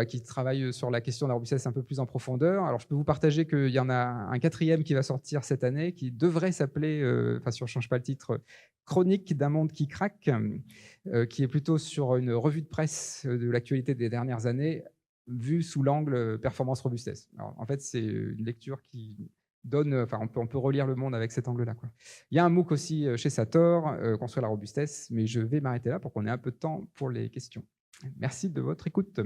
qui travaillent sur la question de la robustesse un peu plus en profondeur. Alors, je peux vous partager qu'il y en a un 4e qui va sortir cette année, qui devrait s'appeler, enfin, si on ne change pas le titre, Chronique d'un monde qui craque, qui est plutôt sur une revue de presse de l'actualité des dernières années, vue sous l'angle performance robustesse. Alors, en fait, c'est une lecture qui donne, enfin, on peut relire le monde avec cet angle-là, quoi. Il y a un MOOC aussi chez Sator, Construire la robustesse, mais je vais m'arrêter là pour qu'on ait un peu de temps pour les questions. Merci de votre écoute.